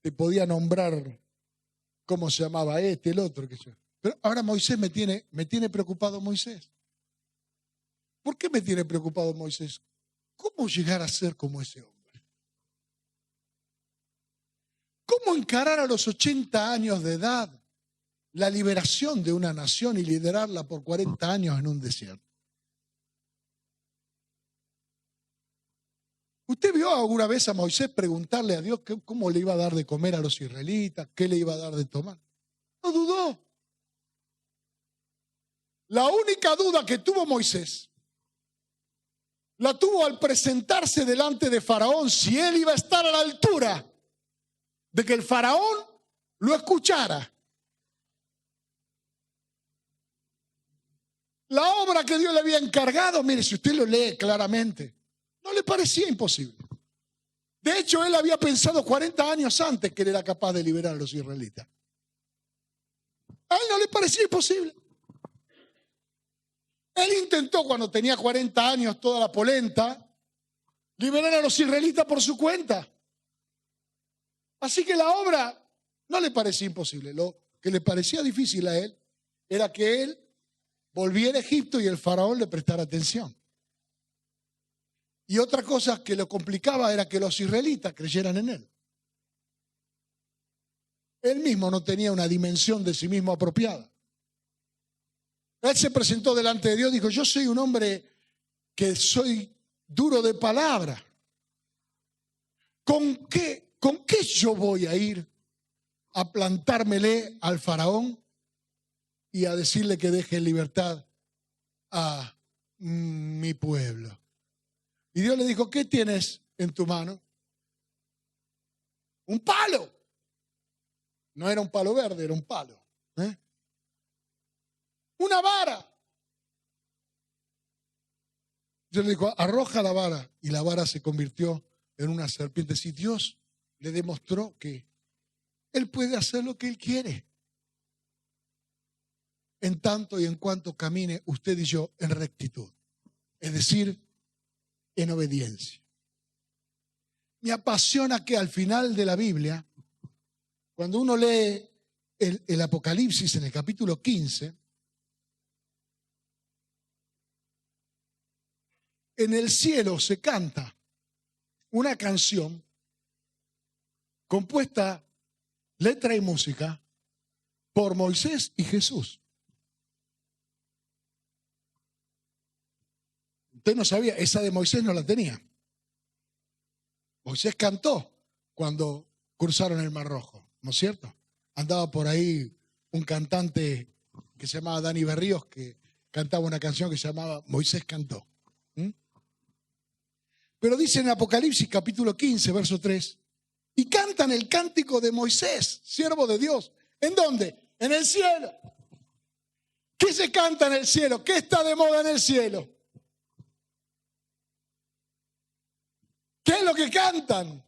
A: Te podía nombrar cómo se llamaba este, el otro. Que yo. Pero ahora Moisés me tiene preocupado Moisés. ¿Por qué me tiene preocupado Moisés? ¿Cómo llegar a ser como ese hombre? ¿Cómo encarar a los 80 años de edad la liberación de una nación y liderarla por 40 años en un desierto? ¿Usted vio alguna vez a Moisés preguntarle a Dios cómo le iba a dar de comer a los israelitas? ¿Qué le iba a dar de tomar? No dudó. La única duda que tuvo Moisés la tuvo al presentarse delante de Faraón, si él iba a estar a la altura de que el Faraón lo escuchara. La obra que Dios le había encargado, mire, si usted lo lee claramente, no le parecía imposible. De hecho, él había pensado 40 años antes que él era capaz de liberar a los israelitas. A él no le parecía imposible. Él intentó cuando tenía 40 años, toda la polenta, liberar a los israelitas por su cuenta. Así que la obra no le parecía imposible. Lo que le parecía difícil a él era que él volviera a Egipto y el faraón le prestara atención. Y otra cosa que lo complicaba era que los israelitas creyeran en él. Él mismo no tenía una dimensión de sí mismo apropiada. Él se presentó delante de Dios y dijo, yo soy un hombre que soy duro de palabra. ¿Con qué yo voy a ir a plantármele al faraón y a decirle que deje en libertad a mi pueblo? Y Dios le dijo, ¿qué tienes en tu mano? Un palo. No era un palo verde, era un palo. Una vara. Dios le dijo, arroja la vara. Y la vara se convirtió en una serpiente. Si Dios le demostró que Él puede hacer lo que Él quiere, en tanto y en cuanto camine usted y yo en rectitud, es decir, en obediencia. Me apasiona que al final de la Biblia, cuando uno lee el Apocalipsis en el capítulo 15, en el cielo se canta una canción compuesta, letra y música, por Moisés y Jesús. Usted no sabía, esa de Moisés no la tenía. Moisés cantó cuando cruzaron el Mar Rojo, ¿no es cierto? Andaba por ahí un cantante que se llamaba Dani Berríos, que cantaba una canción que se llamaba Moisés cantó. Pero dice en Apocalipsis capítulo 15, verso 3, y cantan el cántico de Moisés, siervo de Dios. ¿En dónde? En el cielo. ¿Qué se canta en el cielo? ¿Qué está de moda en el cielo? ¿Qué es lo que cantan?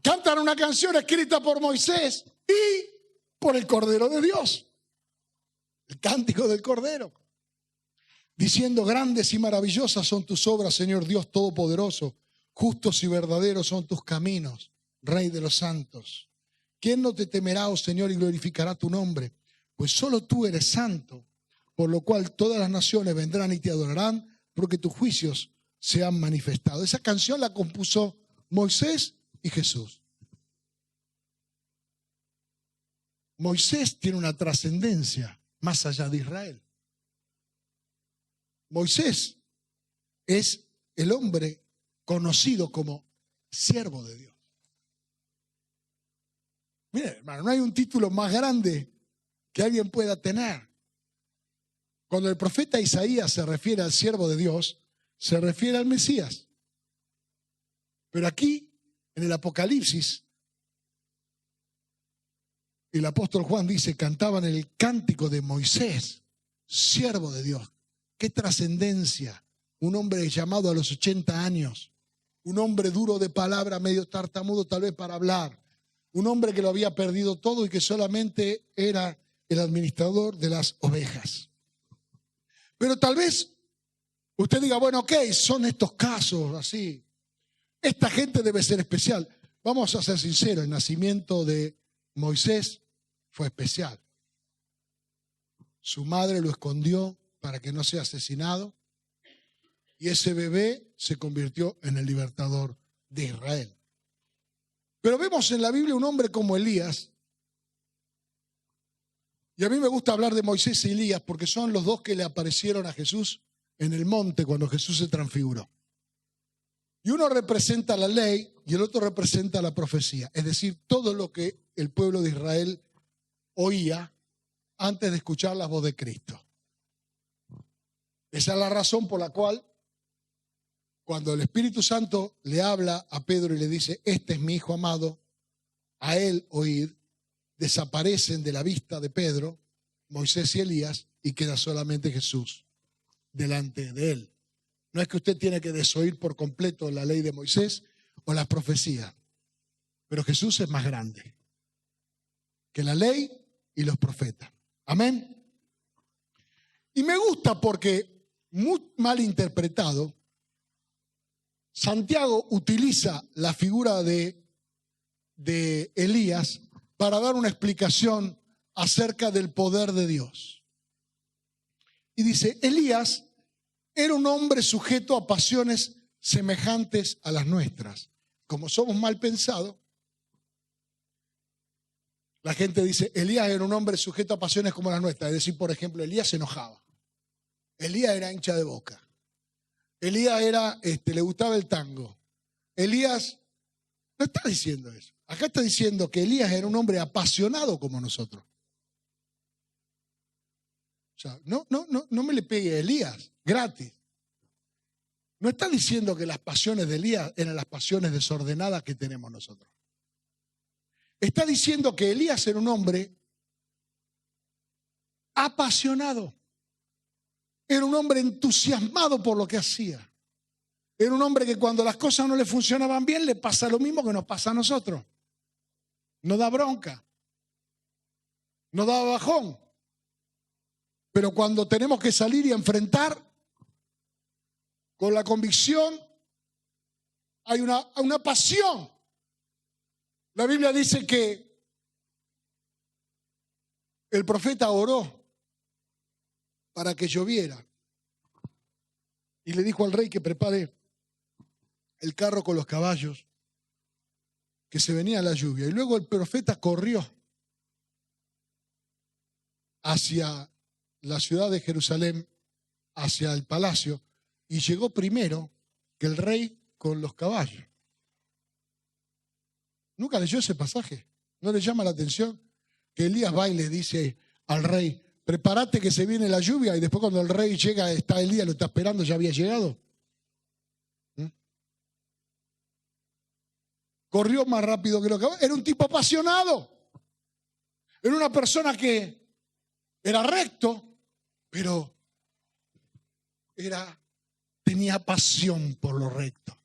A: Cantan una canción escrita por Moisés y por el Cordero de Dios. El cántico del Cordero. Diciendo, grandes y maravillosas son tus obras, Señor Dios Todopoderoso. Justos y verdaderos son tus caminos, Rey de los santos. ¿Quién no te temerá, oh Señor, y glorificará tu nombre? Pues solo tú eres santo, por lo cual todas las naciones vendrán y te adorarán, porque tus juicios se han manifestado. Esa canción la compuso Moisés y Jesús. Moisés tiene una trascendencia más allá de Israel. Moisés es el hombre conocido como siervo de Dios. Mire, hermano, no hay un título más grande que alguien pueda tener. Cuando el profeta Isaías se refiere al siervo de Dios, se refiere al Mesías. Pero aquí, en el Apocalipsis, el apóstol Juan dice, cantaban el cántico de Moisés, siervo de Dios. Qué trascendencia. Un hombre llamado a los 80 años. Un hombre duro de palabra, medio tartamudo tal vez para hablar. Un hombre que lo había perdido todo y que solamente era el administrador de las ovejas. Pero tal vez usted diga, bueno, ok, son estos casos así. Esta gente debe ser especial. Vamos a ser sinceros, el nacimiento de Moisés fue especial. Su madre lo escondió para que no sea asesinado, y ese bebé se convirtió en el libertador de Israel. Pero vemos en la Biblia un hombre como Elías, y a mí me gusta hablar de Moisés y Elías porque son los dos que le aparecieron a Jesús en el monte cuando Jesús se transfiguró. Y uno representa la ley y el otro representa la profecía, es decir, todo lo que el pueblo de Israel oía antes de escuchar la voz de Cristo. Esa es la razón por la cual cuando el Espíritu Santo le habla a Pedro y le dice, este es mi Hijo amado, a él oíd, desaparecen de la vista de Pedro, Moisés y Elías, y queda solamente Jesús delante de él. No es que usted tiene que desoír por completo la ley de Moisés o las profecías, pero Jesús es más grande que la ley y los profetas. Amén. Y me gusta porque, muy mal interpretado, Santiago utiliza la figura de Elías para dar una explicación acerca del poder de Dios. Y dice, Elías era un hombre sujeto a pasiones semejantes a las nuestras. Como somos mal pensados, la gente dice, Elías era un hombre sujeto a pasiones como las nuestras. Es decir, por ejemplo, Elías se enojaba. Elías era hincha de Boca. Elías le gustaba el tango. Elías no está diciendo eso. Acá está diciendo que Elías era un hombre apasionado como nosotros. O sea, no me le pegue a Elías, gratis. No está diciendo que las pasiones de Elías eran las pasiones desordenadas que tenemos nosotros. Está diciendo que Elías era un hombre apasionado. Era un hombre entusiasmado por lo que hacía. Era un hombre que cuando las cosas no le funcionaban bien, le pasa lo mismo que nos pasa a nosotros. No da bronca. No da bajón. Pero cuando tenemos que salir y enfrentar, con la convicción, hay una pasión. La Biblia dice que el profeta oró para que lloviera y le dijo al rey que prepare el carro con los caballos, que se venía la lluvia. Y luego el profeta corrió hacia la ciudad de Jerusalén, hacia el palacio, y llegó primero que el rey con los caballos. ¿Nunca leyó ese pasaje? ¿No le llama la atención? Que Elías va y le dice al rey, prepárate que se viene la lluvia, y después cuando el rey llega, está Elías, lo está esperando, ya había llegado. Corrió más rápido que los caballos. Era un tipo apasionado. Era una persona que era recto, pero tenía pasión por lo recto.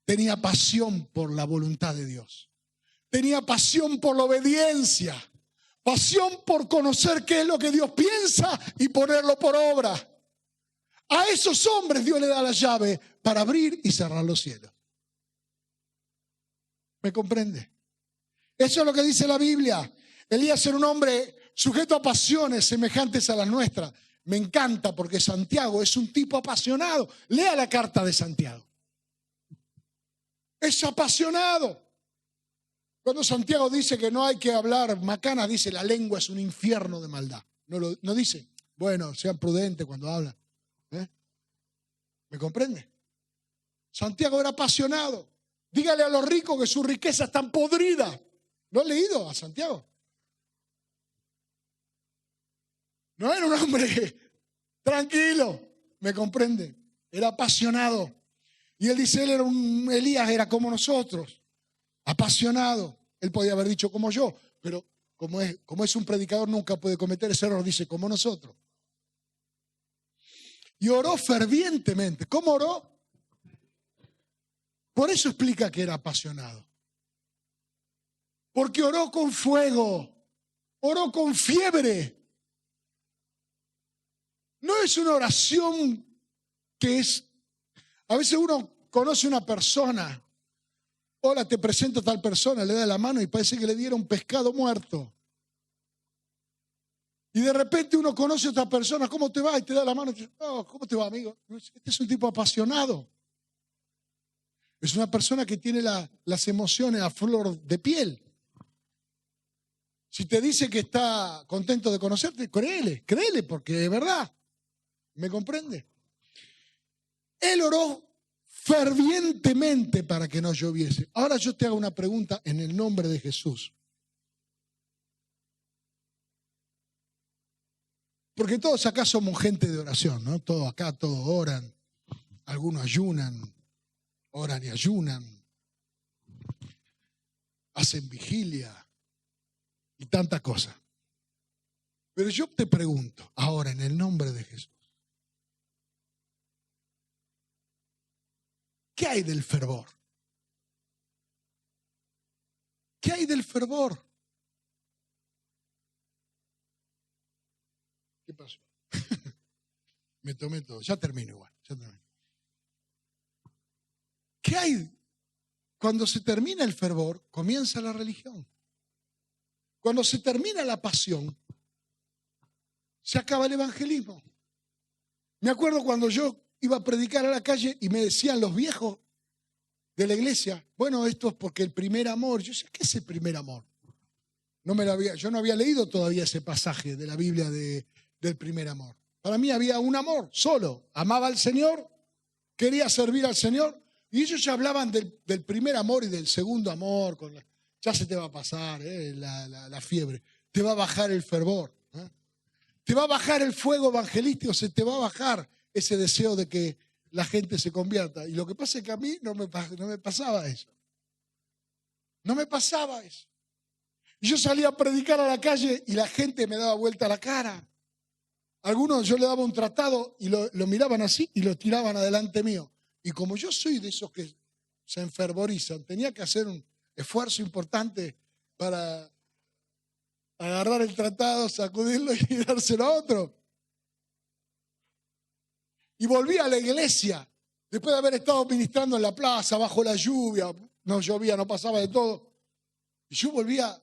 A: Tenía pasión por la voluntad de Dios. Tenía pasión por la obediencia. Pasión por conocer qué es lo que Dios piensa y ponerlo por obra. A esos hombres Dios le da la llave para abrir y cerrar los cielos. ¿Me comprende? Eso es lo que dice la Biblia. Elías era un hombre sujeto a pasiones semejantes a las nuestras. Me encanta porque Santiago es un tipo apasionado. Lea la carta de Santiago. Es apasionado. Cuando Santiago dice que no hay que hablar macanas, dice la lengua es un infierno de maldad. No dice, bueno, sean prudentes cuando hablan. ¿Me comprende? Santiago era apasionado. Dígale a los ricos que sus riquezas están podridas. ¿No han leído a Santiago? No era un hombre tranquilo, ¿me comprende? Era apasionado. Y él dice, Elías era como nosotros, apasionado. Él podía haber dicho como yo, pero como es un predicador nunca puede cometer ese error, dice como nosotros. Y oró fervientemente. ¿Cómo oró? Por eso explica que era apasionado. Porque oró con fuego, oró con fiebre. No es una oración que es... A veces uno conoce a una persona, hola, te presento a tal persona, le da la mano y parece que le diera un pescado muerto. Y de repente uno conoce a otra persona, ¿cómo te va? Y te da la mano y dice, oh, ¿cómo te va, amigo? Este es un tipo apasionado. Es una persona que tiene las emociones a flor de piel. Si te dice que está contento de conocerte, créele, porque es verdad. ¿Me comprende? Él oró fervientemente para que no lloviese. Ahora yo te hago una pregunta en el nombre de Jesús. Porque todos acá somos gente de oración, ¿no? Todos acá, todos oran. Algunos ayunan, oran y ayunan. Hacen vigilia y tantas cosas. Pero yo te pregunto, ahora en el nombre de Jesús, ¿qué hay del fervor? ¿Qué hay del fervor? ¿Qué pasó? Me tomé todo. Ya termino igual. Ya termino. ¿Qué hay? Cuando se termina el fervor, comienza la religión. Cuando se termina la pasión, se acaba el evangelismo. Me acuerdo cuando yo iba a predicar a la calle y me decían los viejos de la iglesia, bueno, esto es porque el primer amor. Yo decía, ¿qué es el primer amor? Yo no había leído todavía ese pasaje de la Biblia del primer amor. Para mí había un amor solo. Amaba al Señor, quería servir al Señor. Y ellos ya hablaban del primer amor y del segundo amor. Ya se te va a pasar la fiebre. Te va a bajar el fervor. Te va a bajar el fuego evangelístico. Se te va a bajar ese deseo de que la gente se convierta. Y lo que pasa es que a mí no me pasaba eso. No me pasaba eso. Y yo salía a predicar a la calle y la gente me daba vuelta la cara. Algunos yo le daba un tratado y lo miraban así y lo tiraban adelante mío. Y como yo soy de esos que se enfervorizan, tenía que hacer un esfuerzo importante para agarrar el tratado, sacudirlo y dárselo a otro. Y volví a la iglesia, después de haber estado ministrando en la plaza, bajo la lluvia, no llovía, no pasaba de todo. Y yo volvía,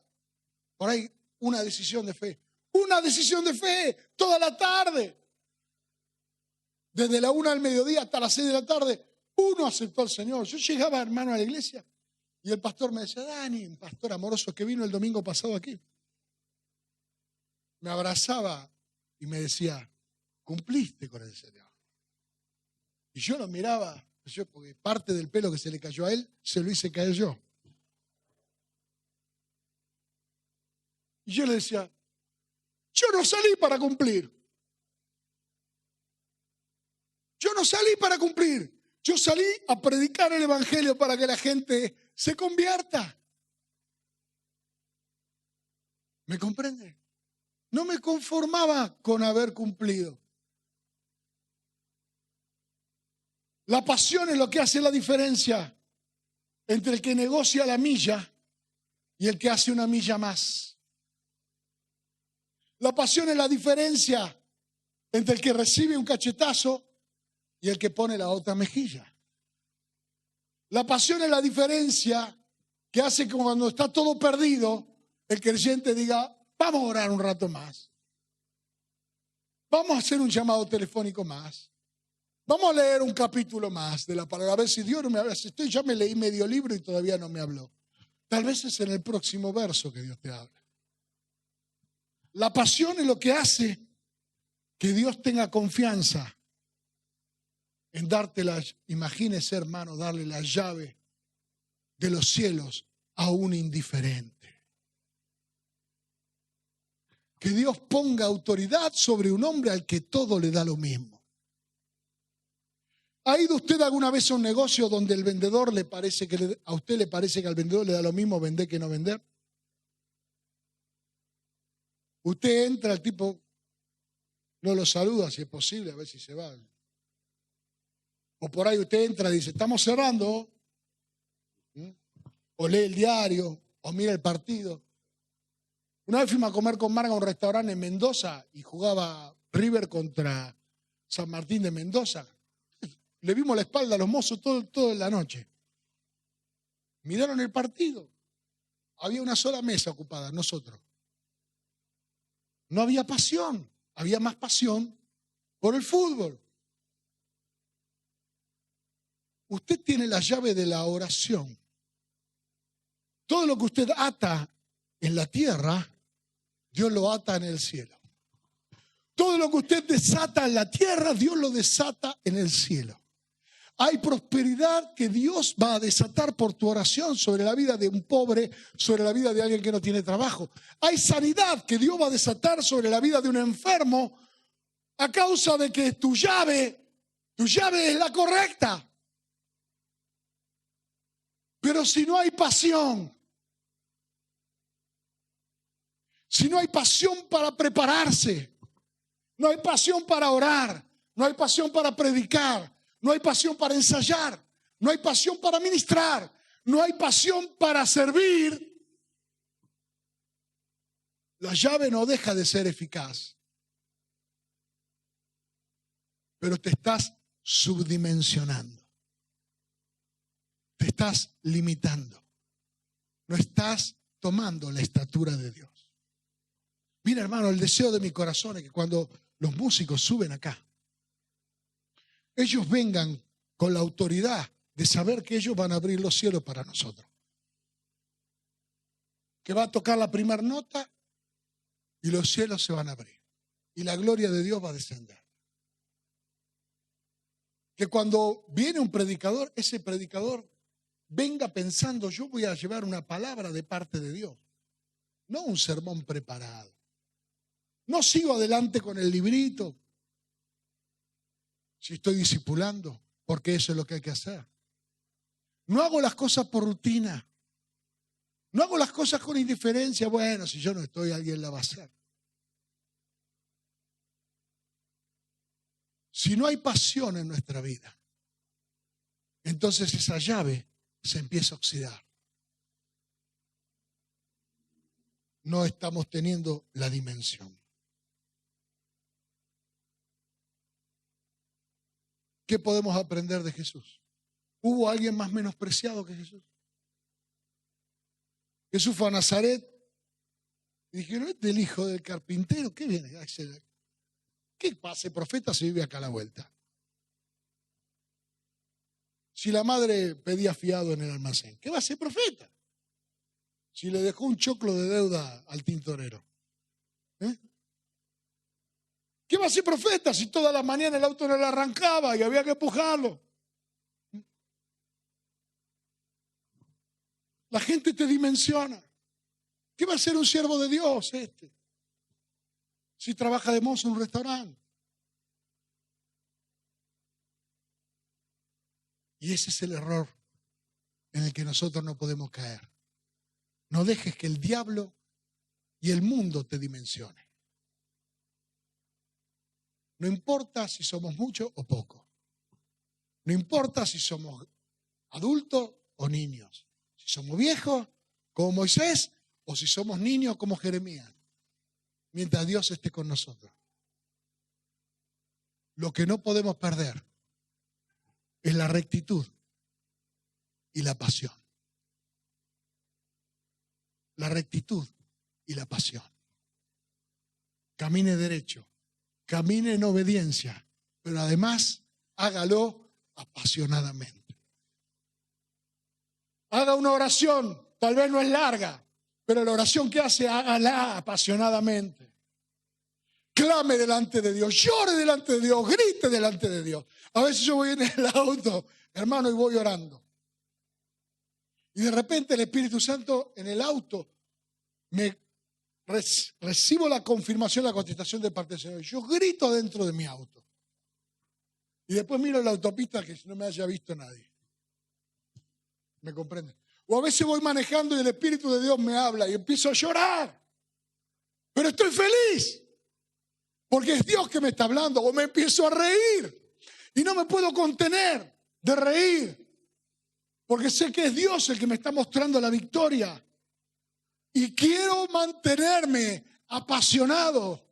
A: por ahí, una decisión de fe. Una decisión de fe, toda la tarde. Desde la 1 al mediodía hasta las 6 de la tarde, uno aceptó al Señor. Yo llegaba, hermano, a la iglesia y el pastor me decía, Dani, un pastor amoroso que vino el domingo pasado aquí. Me abrazaba y me decía, cumpliste con el Señor. Y yo lo miraba, porque parte del pelo que se le cayó a él, se lo hice caer yo. Y yo le decía, yo no salí para cumplir. Yo no salí para cumplir. Yo salí a predicar el evangelio para que la gente se convierta. ¿Me comprende? No me conformaba con haber cumplido. La pasión es lo que hace la diferencia entre el que negocia la milla y el que hace una milla más. La pasión es la diferencia entre el que recibe un cachetazo y el que pone la otra mejilla. La pasión es la diferencia que hace que cuando está todo perdido, el creyente diga, vamos a orar un rato más. Vamos a hacer un llamado telefónico más. Vamos a leer un capítulo más de la palabra. A ver si Dios no me habla. Ya me leí medio libro y todavía no me habló. Tal vez es en el próximo verso que Dios te habla. La pasión es lo que hace que Dios tenga confianza en darte imagínese, hermano, darle la llave de los cielos a un indiferente. Que Dios ponga autoridad sobre un hombre al que todo le da lo mismo. ¿Ha ido usted alguna vez a un negocio donde el vendedor a usted le parece que al vendedor le da lo mismo vender que no vender? Usted entra, el tipo no lo saluda si es posible, a ver si se va. O por ahí usted entra y dice, estamos cerrando. O lee el diario, o mira el partido. Una vez fuimos a comer con Marga a un restaurante en Mendoza y jugaba River contra San Martín de Mendoza. Le vimos la espalda a los mozos toda la noche. Miraron el partido. Había una sola mesa ocupada, nosotros. No había pasión, había más pasión por el fútbol. Usted tiene la llave de la oración. Todo lo que usted ata en la tierra, Dios lo ata en el cielo. Todo lo que usted desata en la tierra, Dios lo desata en el cielo. Hay prosperidad que Dios va a desatar por tu oración sobre la vida de un pobre, sobre la vida de alguien que no tiene trabajo. Hay sanidad que Dios va a desatar sobre la vida de un enfermo a causa de que tu llave es la correcta. Pero si no hay pasión, si no hay pasión para prepararse, no hay pasión para orar, no hay pasión para predicar, no hay pasión para ensayar, no hay pasión para ministrar, no hay pasión para servir, la llave no deja de ser eficaz. Pero te estás subdimensionando. Te estás limitando. No estás tomando la estatura de Dios. Mira, hermano, el deseo de mi corazón es que cuando los músicos suben acá, ellos vengan con la autoridad de saber que ellos van a abrir los cielos para nosotros. Que va a tocar la primera nota y los cielos se van a abrir. Y la gloria de Dios va a descender. Que cuando viene un predicador, ese predicador venga pensando, yo voy a llevar una palabra de parte de Dios. No un sermón preparado. No sigo adelante con el librito. Si estoy discipulando, porque eso es lo que hay que hacer. No hago las cosas por rutina. No hago las cosas con indiferencia. Bueno, si yo no estoy, alguien la va a hacer. Si no hay pasión en nuestra vida, entonces esa llave se empieza a oxidar. No estamos teniendo la dimensión. ¿Qué podemos aprender de Jesús? ¿Hubo alguien más menospreciado que Jesús? Jesús fue a Nazaret y dijeron, este es el hijo del carpintero, ¿qué viene a hacer? ¿Qué pase profeta si vive acá a la vuelta? Si la madre pedía fiado en el almacén, ¿qué va a ser profeta? Si le dejó un choclo de deuda al tintorero. ¿Qué va a ser profeta si toda la mañana el auto no le arrancaba y había que empujarlo? La gente te dimensiona. ¿Qué va a ser un siervo de Dios este? Si trabaja de mozo en un restaurante. Y ese es el error en el que nosotros no podemos caer. No dejes que el diablo y el mundo te dimensione. No importa si somos muchos o pocos. No importa si somos adultos o niños. Si somos viejos como Moisés o si somos niños como Jeremías. Mientras Dios esté con nosotros. Lo que no podemos perder es la rectitud y la pasión. La rectitud y la pasión. Camine derecho, camine en obediencia, pero además hágalo apasionadamente. Haga una oración, tal vez no es larga, pero la oración que hace, hágala apasionadamente. Clame delante de Dios, llore delante de Dios, grite delante de Dios. A veces yo voy en el auto, hermano, y voy orando. Y de repente el Espíritu Santo en el auto recibo la confirmación, la contestación de parte del Señor. Yo grito dentro de mi auto. Y después miro la autopista que no me haya visto nadie. ¿Me comprenden? O a veces voy manejando y el Espíritu de Dios me habla y empiezo a llorar. Pero estoy feliz. Porque es Dios que me está hablando. O me empiezo a reír. Y no me puedo contener de reír. Porque sé que es Dios el que me está mostrando la victoria. Y quiero mantenerme apasionado.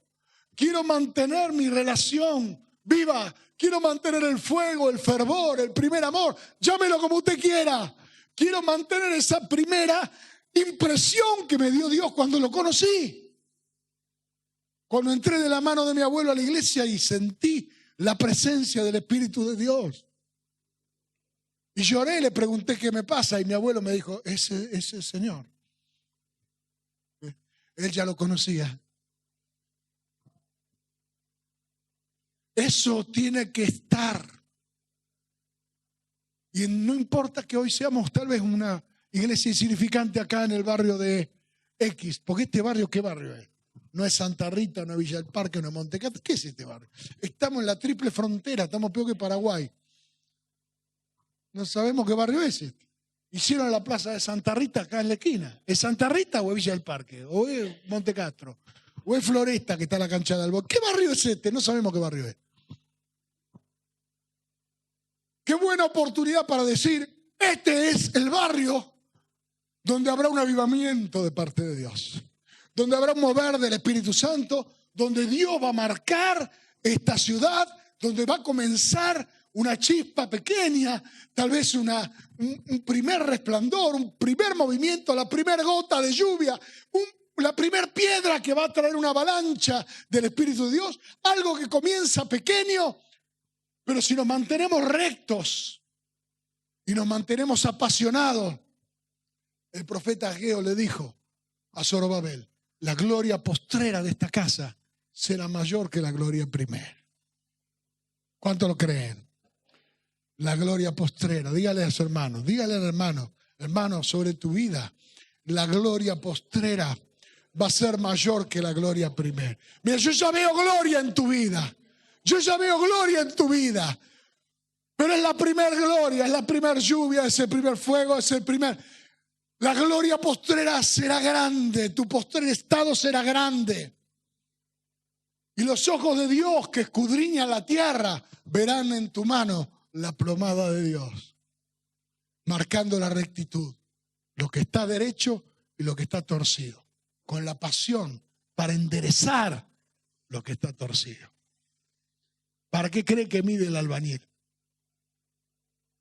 A: Quiero mantener mi relación viva. Quiero mantener el fuego, el fervor, el primer amor. Llámelo como usted quiera. Quiero mantener esa primera impresión que me dio Dios cuando lo conocí. Cuando entré de la mano de mi abuelo a la iglesia y sentí la presencia del Espíritu de Dios. Y lloré, le pregunté qué me pasa y mi abuelo me dijo, ese es el Señor. Él ya lo conocía. Eso tiene que estar. Y no importa que hoy seamos tal vez una iglesia insignificante acá en el barrio de X, porque este barrio, ¿qué barrio es? No es Santa Rita, no es Villa del Parque, no es Montecatro. ¿Qué es este barrio? Estamos en la triple frontera, estamos peor que Paraguay. No sabemos qué barrio es este. Hicieron la plaza de Santa Rita acá en la esquina. ¿Es Santa Rita o es Villa del Parque? ¿O es Montecatro? ¿O es Floresta que está en la cancha de Albo? ¿Qué barrio es este? No sabemos qué barrio es. Qué buena oportunidad para decir, este es el barrio donde habrá un avivamiento de parte de Dios. Donde habrá un mover del Espíritu Santo, donde Dios va a marcar esta ciudad, donde va a comenzar una chispa pequeña, tal vez un primer resplandor, un primer movimiento, la primera gota de lluvia, la primera piedra que va a traer una avalancha del Espíritu de Dios, algo que comienza pequeño, pero si nos mantenemos rectos y nos mantenemos apasionados, el profeta Ageo le dijo a Zorobabel, la gloria postrera de esta casa será mayor que la gloria primera. ¿Cuánto lo creen? La gloria postrera. Dígale a su hermano, dígale al hermano, hermano, sobre tu vida, la gloria postrera va a ser mayor que la gloria primera. Mira, yo ya veo gloria en tu vida. Yo ya veo gloria en tu vida. Pero es la primera gloria, es la primera lluvia, es el primer fuego, es el primer... La gloria postrera será grande, tu postrer estado será grande. Y los ojos de Dios que escudriñan la tierra verán en tu mano la plomada de Dios, marcando la rectitud, lo que está derecho y lo que está torcido, con la pasión para enderezar lo que está torcido. ¿Para qué cree que mide el albañil?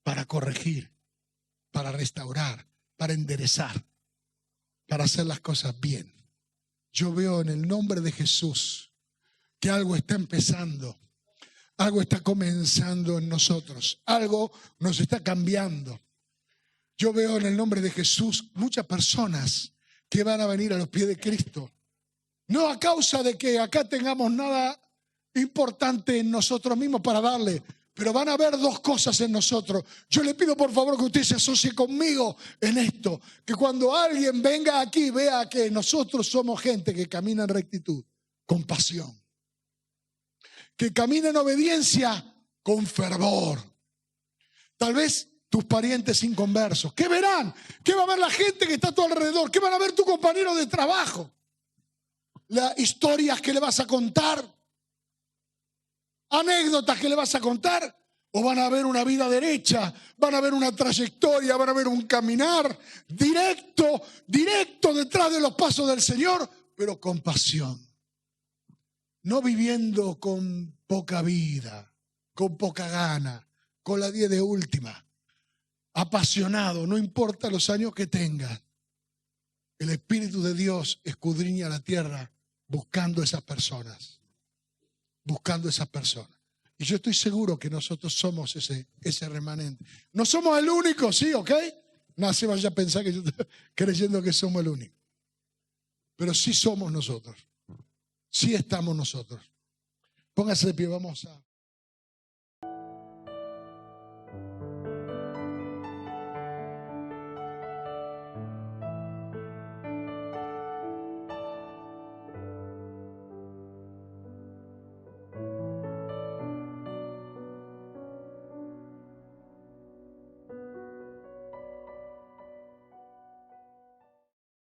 A: Para corregir, para restaurar, para enderezar, para hacer las cosas bien. Yo veo en el nombre de Jesús que algo está empezando, algo está comenzando en nosotros, algo nos está cambiando. Yo veo en el nombre de Jesús muchas personas que van a venir a los pies de Cristo, no a causa de que acá tengamos nada importante en nosotros mismos para darle, pero van a ver dos cosas en nosotros. Yo le pido por favor que usted se asocie conmigo en esto, que cuando alguien venga aquí vea que nosotros somos gente que camina en rectitud, con pasión, que camina en obediencia con fervor. Tal vez tus parientes inconversos, ¿qué verán? ¿Qué va a ver la gente que está a tu alrededor? ¿Qué van a ver tu compañero de trabajo? Las historias que le vas a contar, anécdotas que le vas a contar, o van a ver una vida derecha, van a ver una trayectoria, van a ver un caminar directo detrás de los pasos del Señor, pero con pasión. No viviendo con poca vida, con poca gana, con la 10 de última. Apasionado, no importa los años que tengas. El Espíritu de Dios escudriña la tierra buscando esas personas. Buscando esas personas. Y yo estoy seguro que nosotros somos ese remanente. No somos el único, ¿sí? ¿Ok? No se vaya a pensar que yo estoy creyendo que somos el único. Pero sí somos nosotros. Sí estamos nosotros. Póngase de pie, vamos a...